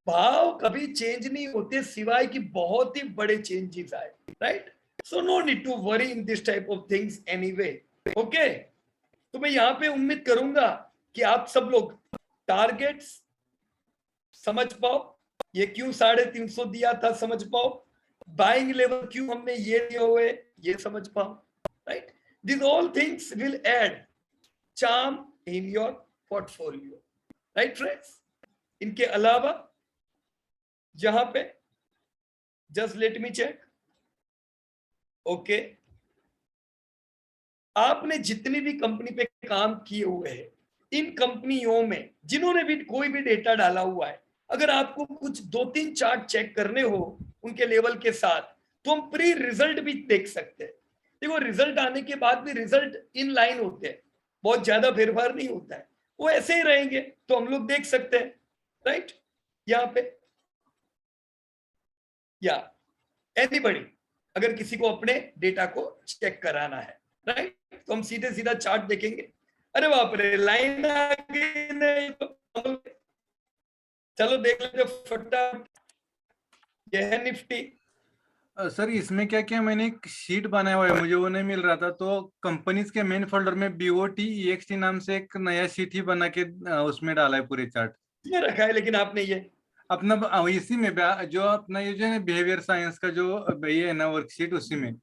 भाव कभी चेंज नहीं होते सिवाय कि बहुत ही बड़े चेंजेस आए, right? So no need to worry in this type of things anyway, okay? तो मैं यहाँ पे उम्मीद करूंगा कि आप सब लोग टारगेट्स समझ पाओ, ये क्यों 350 दिया था समझ पाओ, बाइंग लेवल क्यों हमने ये दिए हुए ये समझ पाओ, right? This all things will add charm in your portfolio, right friends? इनके अलावा जहां पे just let me check, okay, आपने जितनी भी कंपनी पे काम किए हुए हैं, इन कंपनियों में जिन्होंने भी कोई भी डेटा डाला हुआ है, अगर आपको कुछ 2-3 चार्ट चेक करने हो उनके लेवल के साथ, तो हम प्री रिजल्ट भी देख सकते हैं। देखो रिजल्ट आने के बाद भी रिजल्ट इन लाइन होते हैं, बहुत ज्यादा फेरफार नहीं होता है, वो ऐसे ही रहेंगे, तो हम लोग देख सकते हैं, राइट? यहाँ पे या एनीबडी अगर किसी को अपने डेटा को चेक कराना है, राइट। तो हम सीधे सीधा चार्ट देखेंगे। अरे बाप रे, लाइन आ गई नहीं तो चलो देख लेते फटाफट। यह है निफ्टी। सर इसमें क्या क्या मैंने एक शीट बनाया हुआ है, मुझे वो नहीं मिल रहा था, तो कंपनीज के मेन फोल्डर में BOT EXT नाम से एक नया शीट ही बना के उसमें डाला है पूरे चार्ट। ये रखा है, लेकिन आपने ये अपना इसी में जो अपना ये जो है बिहेवियर साइंस का जो ये है ना वर्कशीट, उसी में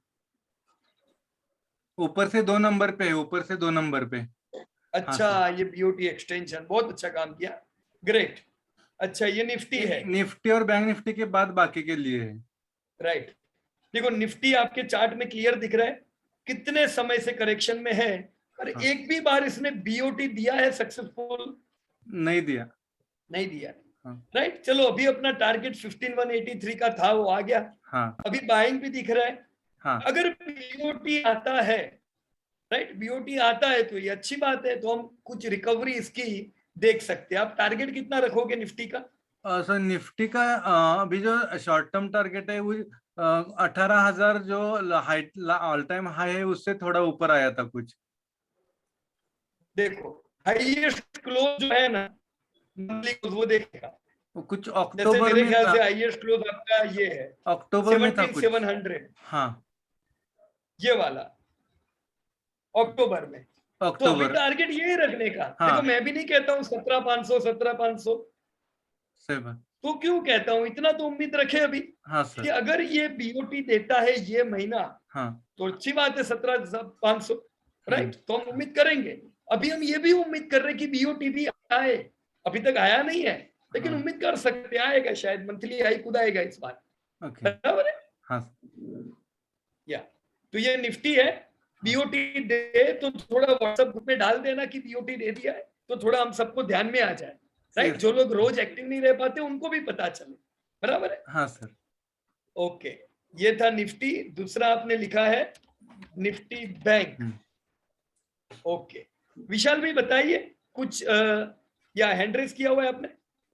ऊपर से 2 नंबर पे है, ऊपर से 2 नंबर पे। अच्छा, हाँ, ये BOT एक्सटेंशन, बहुत अच्छा काम किया, ग्रेट। अच्छा, ये निफ्टी है, निफ्टी और बैंक निफ्टी के बाद बाकी के लिए है। राइट। देखो निफ्टी आपके चार्ट में क्लियर दिख रहा है कितने समय से करेक्शन में है, और हाँ। एक भी बार इसने BOT दिया है सक्सेसफुल? नहीं दिया। नहीं दिया, हाँ। राइट। चलो अभी अपना टारगेट 15183 का था, वो आ गया। हाँ। अभी बाइंग भी दिख रहा है। हाँ। अगर BOT आता है, राइट, BOT आता है तो ये अच्छी बात है, तो हम कुछ रिकवरी इसकी देख सकते हैं। आप टारगेट कितना रखोगे निफ्टी का? सर निफ्टी का अभी जो शॉर्ट टर्म टारगेट है वो 18,000 जो हाइट ऑल टाइम हाई है उससे थोड़ा ऊपर आया था कुछ। देखो हाईएस्ट क्लोज जो है ना मंथली क्लोज, वो देखेगा। कुछ जैसे अक्टूबर मेरे में ख्याल था, से हाईएस्ट क्लोज आपका ये है अक्टूबर में था कुछ। 17,700, हाँ, ये वाला अक्टूबर में। तो अभी अक्टूबर। टारगेट ये रखने का। हाँ। देखो मैं भी नहीं कहता हूँ 17,500 सही बात। तो क्यों कहता हूँ, इतना तो उम्मीद रखे अभी हाँ कि सर। अगर ये BOT देता है ये महीना हाँ। तो अच्छी बात है, 17,500, राइट। तो हम उम्मीद करेंगे। अभी हम ये भी उम्मीद कर रहे हैं कि BOT भी आए, अभी तक आया नहीं है, लेकिन हाँ। उम्मीद कर सकते हैं आएगा, शायद मंथली हाई खुद आएगा इस बार, ओके। बराबर है। हाँ। या तो ये निफ्टी है। BOT दे तो थोड़ा व्हाट्सएप ग्रुप में डाल देना कि BOT दे दिया है, तो थोड़ा हम सबको ध्यान में आ जाए, राइट। जो लोग रोज एक्टिव नहीं रह पाते उनको भी पता चले, बराबर है। हाँ सर। ओके, ये था निफ्टी। दूसरा आपने लिखा है निफ्टी बैंक। ओके, विशाल भाई बताइए कुछ या हैंड रेज किया हुआ है आपने?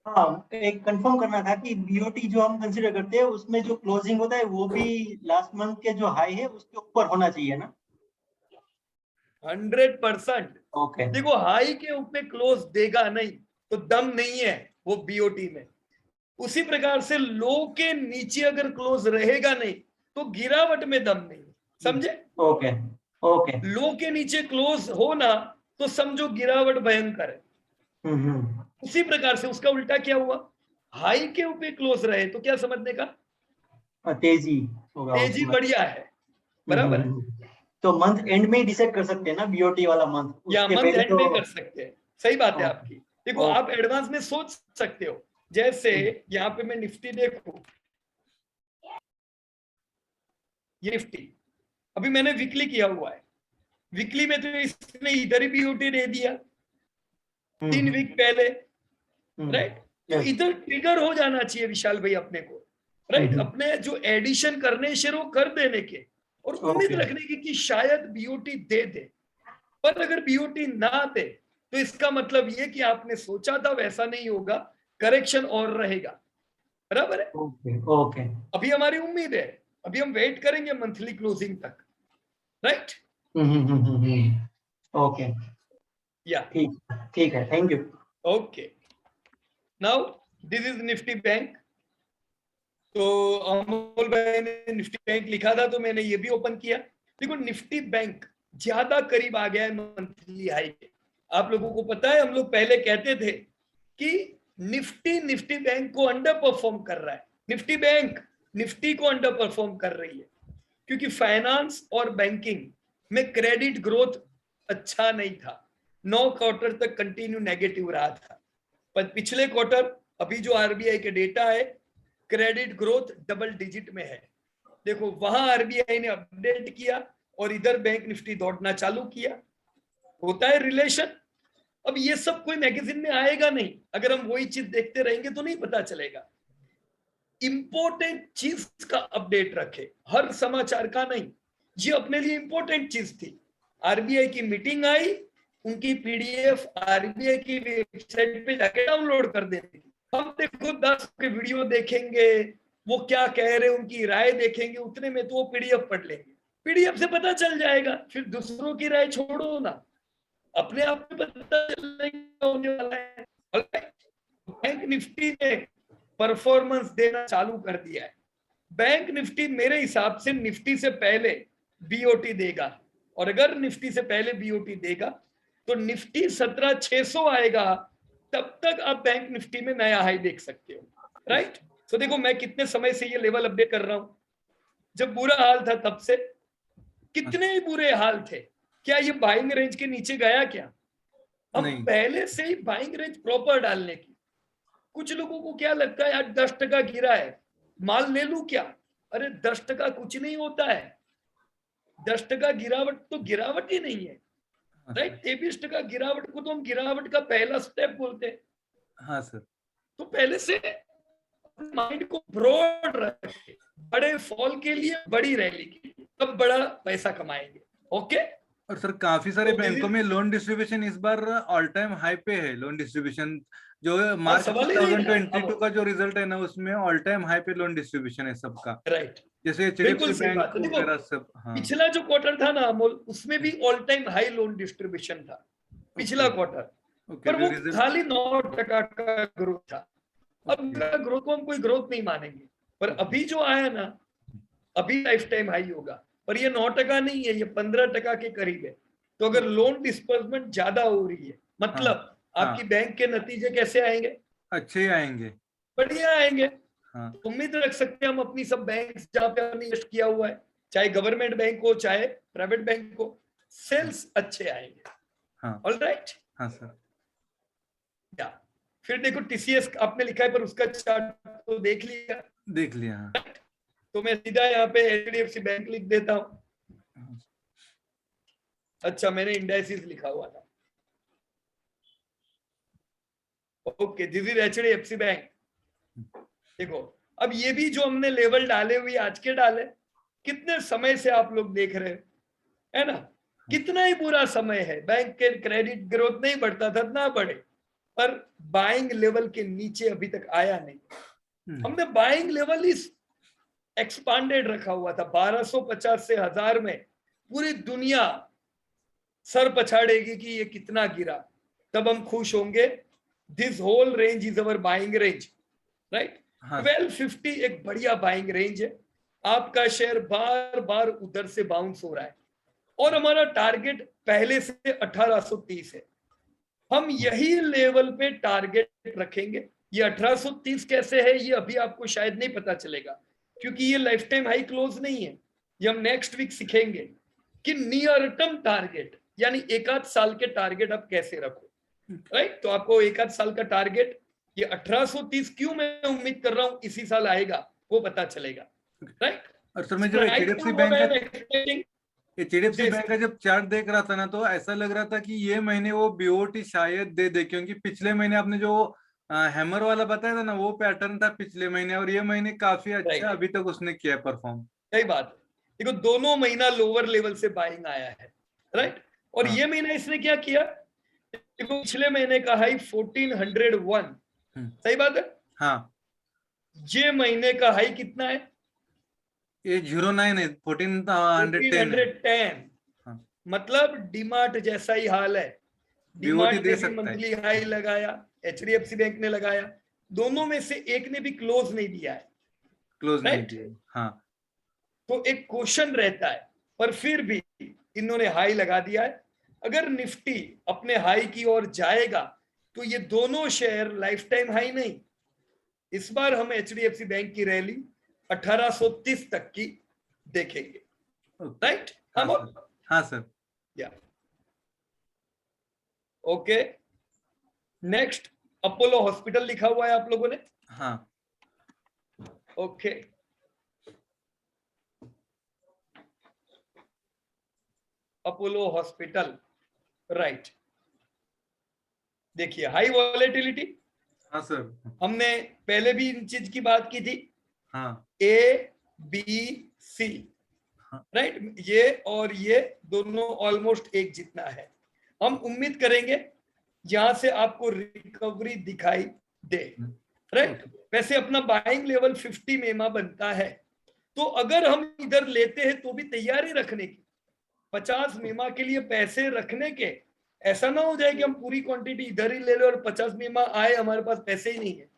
हाँ, एक कंफर्म करना था कि BOT जो हम कंसीडर करते हैं उसमें जो क्लोजिंग होता है वो भी लास्ट मंथ के जो हाई है उसके ऊपर होना चाहिए ना? 100%। ओके। देखो हाई के ऊपर क्लोज देगा नहीं तो दम नहीं है वो BOT में। उसी प्रकार से लो के नीचे अगर क्लोज रहेगा नहीं तो गिरावट में दम नहीं, समझे? ओके। ओके। लो के नीचे क्लोज हो ना तो समझो गिरावट भयंकर है। उसी प्रकार से उसका उल्टा क्या हुआ, हाई के ऊपर क्लोज रहे तो क्या समझने का, तेजी होगा तेजी उसमें। बढ़िया है, बराबर है। तो मंथ एंड में ही डिसाइड कर सकते हैं ना BOT वाला मंथ, या उसके मंथ पहले एंड तो। में कर सकते हैं, सही बात है ओके। आपकी। देखो आप एडवांस में सोच सकते हो। जैसे यहाँ पे मैं निफ्टी देखू, ये निफ्टी अभी मैंने वीकली किया हुआ है। वीकली में तो इसने इधर ही BOT दे दिया 3 वीक पहले, राइट। तो इधर ट्रिगर हो जाना चाहिए विशाल भाई अपने को, राइट। अपने जो एडिशन करने शुरू कर देने के और उम्मीद रखने की कि शायद BOT दे दे। पर अगर BOT ना दे तो इसका मतलब ये कि आपने सोचा था वैसा नहीं होगा, करेक्शन और रहेगा, बराबर है। ओके। ओके। अभी हमारी उम्मीद है, अभी हम वेट करेंगे मंथली क्लोजिंग तक, राइट। ओके। या ठीक है, thank you. Okay, now this is Nifty bank. तो अमोल भाई ने निफ्टी बैंक लिखा था तो मैंने ये भी ओपन किया। देखो निफ्टी बैंक ज्यादा करीब आ गया है मंथली हाई के। आप लोगों को पता है हम लोग पहले कहते थे कि निफ्टी बैंक को अंडर परफॉर्म कर रहा है, निफ्टी बैंक निफ्टी को अंडर परफॉर्म कर रही है, क्योंकि फाइनेंस और बैंकिंग में क्रेडिट ग्रोथ अच्छा नहीं था। 9 क्वार्टर तक कंटिन्यू नेगेटिव रहा था, पर पिछले क्वार्टर अभी जो RBI के डेटा है क्रेडिट ग्रोथ डबल डिजिट में है। देखो वहां RBI ने अपडेट किया और इधर बैंक निफ्टी दौड़ना चालू किया, होता है रिलेशन। अब ये सब कोई मैगजीन में आएगा नहीं, अगर हम वही चीज देखते रहेंगे तो नहीं पता चलेगा। इंपॉर्टेंट चीज का अपडेट रखे, हर समाचार का नहीं। ये अपने लिए इंपॉर्टेंट चीज थी। RBI की मीटिंग आई, उनकी PDF RBI की वेबसाइट पे जाके डाउनलोड कर देनी। हम देखो 10 के वीडियो देखेंगे, वो क्या कह रहे हैं, उनकी राय देखेंगे, उतने में तो वो पीडीएफ पढ़ लेंगे। पीडीएफ से पता चल जाएगा, फिर दूसरों की राय छोड़ो ना, अपने आप में पता चलेगा होने वाला है। बैंक निफ्टी ने परफॉर्मेंस देना चालू कर दिया है। बैंक निफ्टी मेरे हिसाब से निफ्टी से पहले बीओटी देगा, और अगर निफ्टी से पहले बीओटी देगा तो निफ्टी 17,600 आएगा, तब तक आप बैंक निफ्टी में नया हाई देख सकते हो, राइट। तो देखो मैं कितने समय से ये लेवल अपडेट कर रहा हूं, जब बुरा हाल था तब से कितने ही बुरे हाल थे, क्या ये बाइंग रेंज के नीचे गया क्या? हम नहीं। पहले से ही बाइंग रेंज प्रॉपर डालने की। कुछ लोगों को क्या लगता है यार 10% गिरा है, माल ले लूं क्या? अरे 10% कुछ नहीं होता है, 10% गिरावट तो गिरावट ही नहीं है, राइट। 23% गिरावट को तो हम गिरावट का पहला स्टेप बोलते हैं। हाँ सर। तो पहले से माइंड को ब्रॉड रखें, बड़े फॉल के लिए, बड़ी रैली के लिए, तब बड़ा पैसा कमाएंगे। ओके। और सर काफी सारे तो बैंकों में लोन डिस्ट्रीब्यूशन इस बार ऑल टाइम हाई पे है। लोन डिस्ट्रीब्यूशन जो मार्च सवाल ही नहीं है। 2022 का जो रिजल्ट है ना, उसमें ऑल टाइम हाई पे लोन डिस्ट्रीब्यूशन है सबका, राइट, जैसे बिल्कुल एचडीएफसी सही बैंक बात है। देखो, वगैरह सब। हाँ पिछला जो क्वार्टर था ना अमोल, उसमें भी all time high loan distribution था पिछला क्वार्टर, पर वो खाली 9% का ग्रोथ था। अब ग्रोथ को हम कोई ग्रोथ नहीं मानेंगे, पर अभी जो आया ना, अभी लाइफ टाइम हाई होगा, पर ये 9% नहीं है, ये 15% के करीब है। तो अगर लोन डिस्बर्समेंट ज्यादा हो रही है, मतलब आपकी बैंक के नतीजे कैसे आएंगे? अच्छे ही आएंगे, बढ़िया आएंगे। हाँ। उम्मीद रख सकते हैं हम अपनी सब बैंक जहां पे हमने इन्वेस्ट किया हुआ है, चाहे गवर्नमेंट बैंक हो चाहे प्राइवेट बैंक हो, सेल्स अच्छे आएंगे। हाँ ऑलराइट। हाँ सर। या फिर देखो टीसीएस आपने लिखा है, पर उसका चार्ट तो देख लिया। देख लिया। हाँ। तो मैं सीधा यहाँ पे एचडीएफसी बैंक लिख देता हूँ। अच्छा, मैंने इंडाइसिस लिखा हुआ था। Okay, this is HDFC bank. देखो, अब ये भी जो हमने लेवल डाले हुए आज के डाले, कितने समय से आप लोग देख रहे हैं, है ना? कितना ही बुरा समय है, बैंक के क्रेडिट ग्रोथ नहीं बढ़ता था ना, बढ़े, पर बाइंग लेवल के नीचे अभी तक आया नहीं। हमने बाइंग लेवल इस एक्सपांडेड रखा हुआ था, 1250 से 1000 में पूरी दुनिया सर पछाड़ेगी कि ये कितना गिरा, तब हम खुश होंगे। This whole range is our buying range, right. 1250 एक बढ़िया बाइंग रेंज है। आपका शेयर बार बार उधर से बाउंस हो रहा है, और हमारा टारगेट पहले से 1830 है। हम यही लेवल पे टारगेट रखेंगे। ये 1830 कैसे है, ये अभी आपको शायद नहीं पता चलेगा, क्योंकि ये लाइफ टाइम हाई क्लोज नहीं है। ये हम नेक्स्ट वीक सीखेंगे कि नियर टर्म टारगेट, यानी एक आध साल के टारगेट आप कैसे रखो, राइट। तो आपको एक आध साल का टारगेट, ये 1830 क्यों मैं उम्मीद कर रहा हूं इसी साल आएगा, वो पता चलेगा, राइट। और सर मैं जब एचडीएफसी बैंक का जब चार्ट देख रहा था ना, तो ऐसा लग रहा था कि ये महीने वो बीओटी शायद दे दे, क्योंकि पिछले महीने आपने जो हैमर वाला बताया था ना, वो पैटर्न था पिछले महीने, और ये महीने काफी अच्छा अभी तक उसने किया परफॉर्म। सही बात। देखो, दोनों महीना लोअर लेवल से बाइंग आया है, राइट। और ये महीना इसने क्या किया, देखो पिछले महीने का हाई 1401, सही बात है। हाँ, ये महीने का हाई कितना है? ये 09 है, 1410। मतलब डीमार्ट जैसा ही हाल है। डीमार्ट ने भी मंथली हाई लगाया, एचडीएफसी बैंक ने लगाया, दोनों में से एक ने भी क्लोज नहीं दिया है, क्लोज नहीं दिया। हाँ, तो एक क्वेश्चन रहता है, पर फिर भी इन्होंने हाई लगा दिया है। अगर निफ्टी अपने हाई की ओर जाएगा तो ये दोनों शेयर लाइफ टाइम हाई नहीं, इस बार हम एचडीएफसी बैंक की रैली 1830 तक की देखेंगे, राइट। हाँ सर। या ओके, नेक्स्ट अपोलो हॉस्पिटल लिखा हुआ है आप लोगों ने। हाँ, ओके, अपोलो हॉस्पिटल, राइट। देखिए, हाई वॉलेटिलिटी। हाँ सर, हमने पहले भी इन चीज की बात की थी। हाँ, ए बी सी, राइट। ये और ये दोनों ऑलमोस्ट एक जितना है। हम उम्मीद करेंगे यहां से आपको रिकवरी दिखाई दे, राइट। वैसे अपना बाइंग लेवल 50 मेमा बनता है, तो अगर हम इधर लेते हैं तो भी तैयारी रखने की, 50 मेमा के लिए पैसे रखने के, ऐसा ना हो जाए कि हम पूरी क्वांटिटी इधर ही ले ले और 50 मेमा आए हमारे पास पैसे ही नहीं है,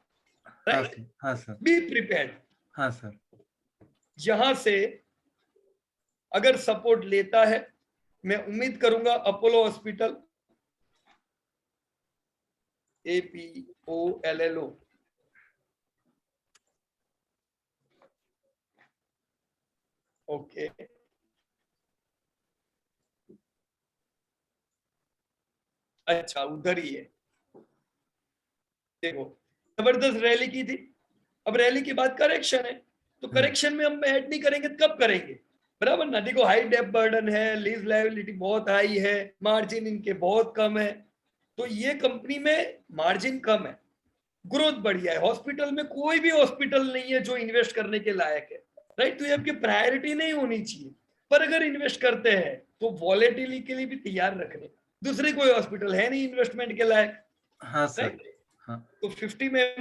राइट? हाँ सर, बी प्रिपेयर्ड। हाँ सर। यहां से अगर सपोर्ट लेता है, मैं उम्मीद करूंगा अपोलो हॉस्पिटल, APOLLO, ओके, अच्छा उधर ही है। देखो जबरदस्त रैली की थी, अब रैली के बाद करेक्शन है, तो करेक्शन में हम ऐड नहीं करेंगे तो कब करेंगे, बराबर ना? देखो हाई डेप बर्डन है, लीज लायबिलिटी बहुत हाई है, मार्जिन इनके बहुत कम है, तो ये कंपनी में मार्जिन कम है, ग्रोथ बढ़िया है, हॉस्पिटल में कोई भी हॉस्पिटल नहीं है जो इन्वेस्ट करने के लायक है, राइट? तो ये आपकी प्रायोरिटी नहीं होनी चाहिए, पर अगर इन्वेस्ट करते हैं तो वॉलेटिलिटी के लिए भी तैयार रखने, दूसरे कोई हॉस्पिटल है नहीं इन्वेस्टमेंट के लायक, हाँ सर, राइट? हाँ। तो 50 में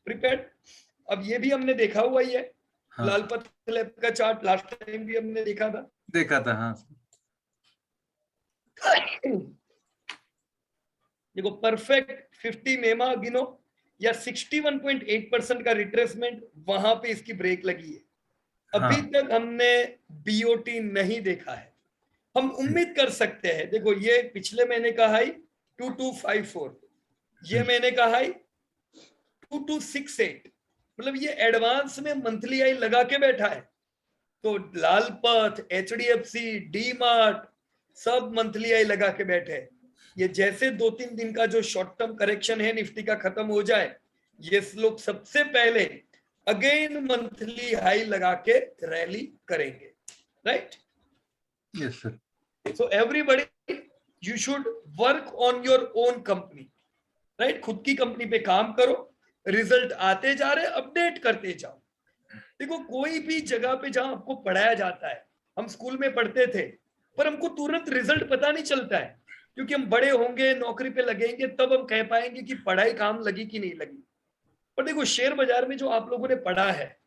प्रिपेयर्ड। अब ये भी हमने देखा हुआ ही है, हाँ, लालपत लैब का चार्ट लास्ट टाइम भी हमने देखा था, हाँ सर। देखो परफेक्ट 50 मेमा गिनो या 61.8% का रिट्रेसमेंट, वहां पे इसकी ब्रेक लगी है। अभी हाँ। तक हमने बीओटी नहीं देखा है, हम उम्मीद कर सकते हैं, देखो ये पिछले महीने का हाई 2254, ये महीने का हाई 2268, मतलब ये एडवांस में मंथली हाई लगा के बैठा है, तो लालपत, HDFC, डी मार्ट सब मंथली हाई लगा के बैठे हैं। ये जैसे 2-3 दिन का जो शॉर्ट टर्म करेक्शन है निफ्टी का खत्म हो जाए, ये लोग सबसे पहले अगेन मंथली हाई लगा के रैली करेंगे, right? Yes sir. So everybody you should work on your own company, right? खुद की कंपनी पे काम करो, रिजल्ट आते जा रहे, अपडेट करते जाओ। देखो कोई भी जगह पे जहां आपको पढ़ाया जाता है, हम स्कूल में पढ़ते थे, पर हमको तुरंत रिजल्ट पता नहीं चलता है, क्योंकि हम बड़े होंगे, नौकरी पे लगेंगे, तब हम कह पाएंगे कि पढ़ाई काम लगी कि नहीं लगी। पर देखो शेयर बाजार में जो आप लोगों ने पढ़ा है,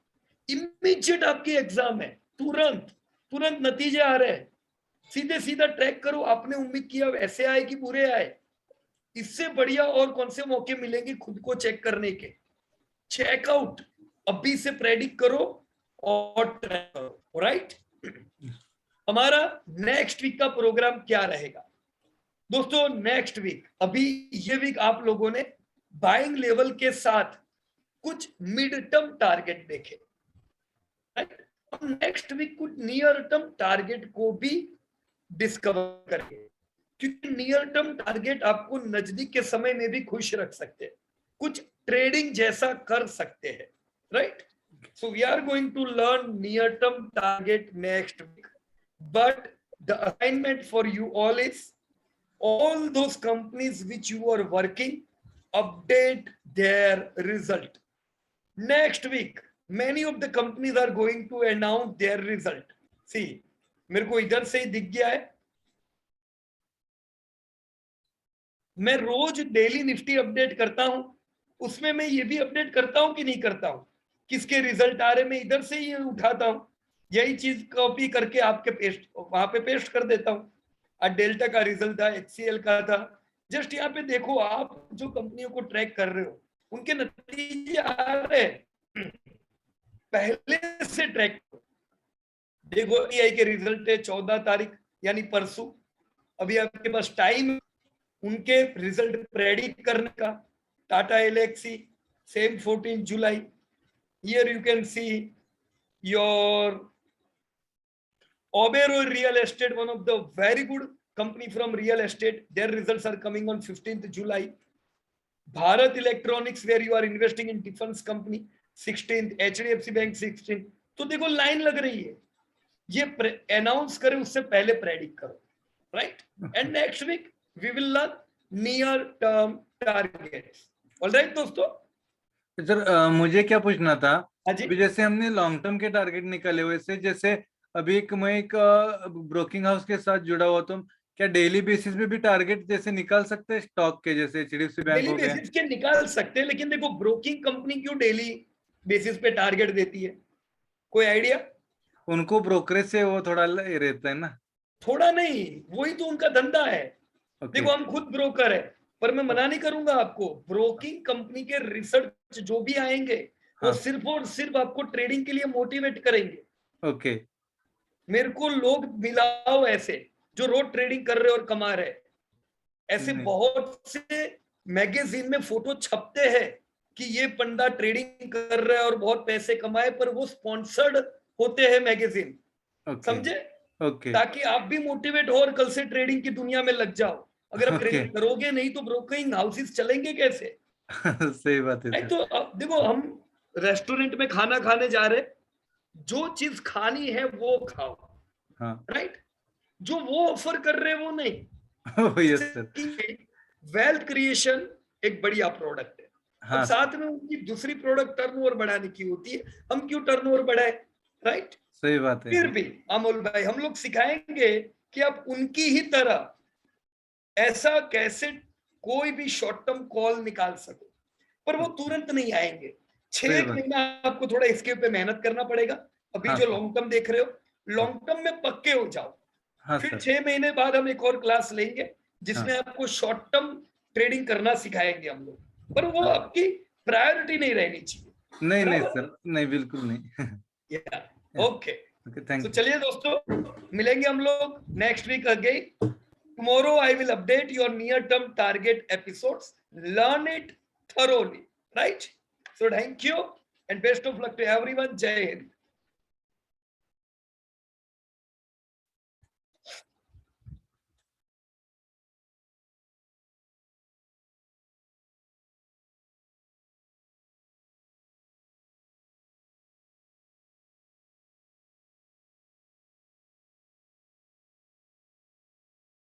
इमीडिएट आपकी एग्जाम है, तुरंत तुरंत नतीजे आ रहे हैं, सीधे सीधा ट्रैक करो, आपने उम्मीद किया वैसे आए कि बुरे आए, इससे बढ़िया और कौन से मौके मिलेंगे खुद को चेक करने के? चेकआउट अभी से प्रेडिक्ट करो और ट्रैक करो, राइट? हमारा नेक्स्ट वीक का प्रोग्राम क्या रहेगा दोस्तों? नेक्स्ट वीक, अभी ये वीक आप लोगों ने बाइंग लेवल के साथ कुछ मिड टर्म टारगेट देखे, राइट? नेक्स्ट वीक कुछ नियर टर्म टारगेट को भी डिस्कवर करेंगे, क्योंकि नियर टर्म टारगेट आपको नजदीक के समय में भी खुश रख सकते हैं, कुछ ट्रेडिंग जैसा कर सकते हैं, right? So we are going to learn near term target next week, but the assignment for you all is all those companies which you are working, update their result. Next week many of the companies are going to announce their result. See, मेरे को इधर से ही दिख गया है, मैं रोज daily Nifty update करता हूं, उसमें मैं ये भी अपडेट करता हूं कि नहीं करता हूं, किसके रिजल्ट आ रहे, मैं इधर से ही उठाता हूं, यही चीज कॉपी करके आपके पेस्ट वहां पे पेस्ट कर देता हूं। डेल्टा का रिजल्ट था, HCL का था, जस्ट यहाँ पे देखो, आप जो कंपनियों को ट्रैक कर रहे हो उनके नतीजे आ रहे हैं, पहले से ट्रैक करो। देखो EI के रिजल्ट है 14 तारीख यानी परसों, अभी आपके पास टाइम उनके रिजल्ट प्रेडिक्ट करने का। टाटा एलेक्सी सेम 14 जुलाई, here you can see your Oberoi Real Estate, one of the very good company from real estate, their results are coming on 15th July. Bharat Electronics, where you are investing in defense company, 16th, HDFC Bank 16th. तो देखो line लग रही है, ये announce करें उससे पहले predict करो, right? And next week we will learn near term targets. Alright दोस्तों? सर मुझे क्या पूछना था, अभी अभी जैसे हमने लॉन्ग टर्म के टारगेट निकाले हुए से, जैसे अभी मैं एक ब्रोकिंग हाउस के साथ जुड़ा हुआ, तो क्या डेली बेसिस पे भी टारगेट जैसे निकाल सकते हैं स्टॉक के, जैसे एचडीएफसी बैंक डेली हो गया? बेसिस के निकाल सकते हैं, लेकिन देखो ब्रोकिंग कंपनी क्यों डेली बेसिस पे टारगेट देती है, कोई आइडिया? उनको ब्रोकरेज से वो थोड़ा ये रहता है ना। थोड़ा नहीं, वही तो उनका धंधा है। ओके। देखो हम खुद ब्रोकर है, पर मैं मना नहीं करूंगा आपको, ब्रोकिंग कंपनी के रिसर्च जो भी आएंगे वो हाँ। सिर्फ और सिर्फ आपको ट्रेडिंग के लिए मोटिवेट करेंगे। ओके। मेरे को लोग मिलाओ ऐसे जो रोज ट्रेडिंग कर रहे और कमा रहे, ऐसे नहीं। बहुत से मैगजीन में फोटो छपते हैं कि ये बंदा ट्रेडिंग कर रहा है और बहुत पैसे कमाए, पर वो स्पॉन्सर्ड होते हैं मैगजीन, ओके। समझे? ओके। ताकि आप भी मोटिवेट हो और कल से ट्रेडिंग की दुनिया में लग जाओ। अगर आप ओके। ट्रेडिंग करोगे नहीं तो ब्रोकिंग हाउसेस चलेंगे कैसे? सही बात है नहीं सर। तो अब देखो हम रेस्टोरेंट में खाना खाने जा रहे, जो चीज खानी है वो खाओ, हाँ। राइट? जो वो ऑफर कर रहे हैं वो नहीं। Yes sir. वेल्थ क्रिएशन एक बढ़िया प्रोडक्ट है। हाँ अब साथ में उनकी दूसरी प्रोडक्ट टर्नओवर बढ़ाने की होती है, हम क्यों टर्नओवर बढ़ाए, राइट? सही बात है। फिर भी अमोल भाई हम लोग सिखाएंगे कि आप उनकी ही तरह ऐसा कैसे कोई भी शॉर्ट टर्म कॉल निकाल सको, पर वो तुरंत नहीं आएंगे। 6 महीना आपको थोड़ा इसके ऊपर मेहनत करना पड़ेगा। अभी हाँ जो सर। लॉन्ग टर्म देख रहे हो, लॉन्ग टर्म में पक्के हो जाओ। हाँ फिर सर। 6 महीने बाद हम एक और क्लास लेंगे जिसमें आपको शॉर्ट टर्म ट्रेडिंग करना सिखाएंगे हम लोग, पर वो हाँ। आपकी प्रायोरिटी नहीं रहनी चाहिए। नहीं नहीं बराबर? सर, नहीं बिल्कुल नहीं। ओके, ओके थैंक तो यू। चलिए दोस्तों, मिलेंगे हम लोग next week again. Tomorrow I will update your near-term target episodes. Learn it thoroughly, right? So thank you and best of luck to everyone. Jai Hind.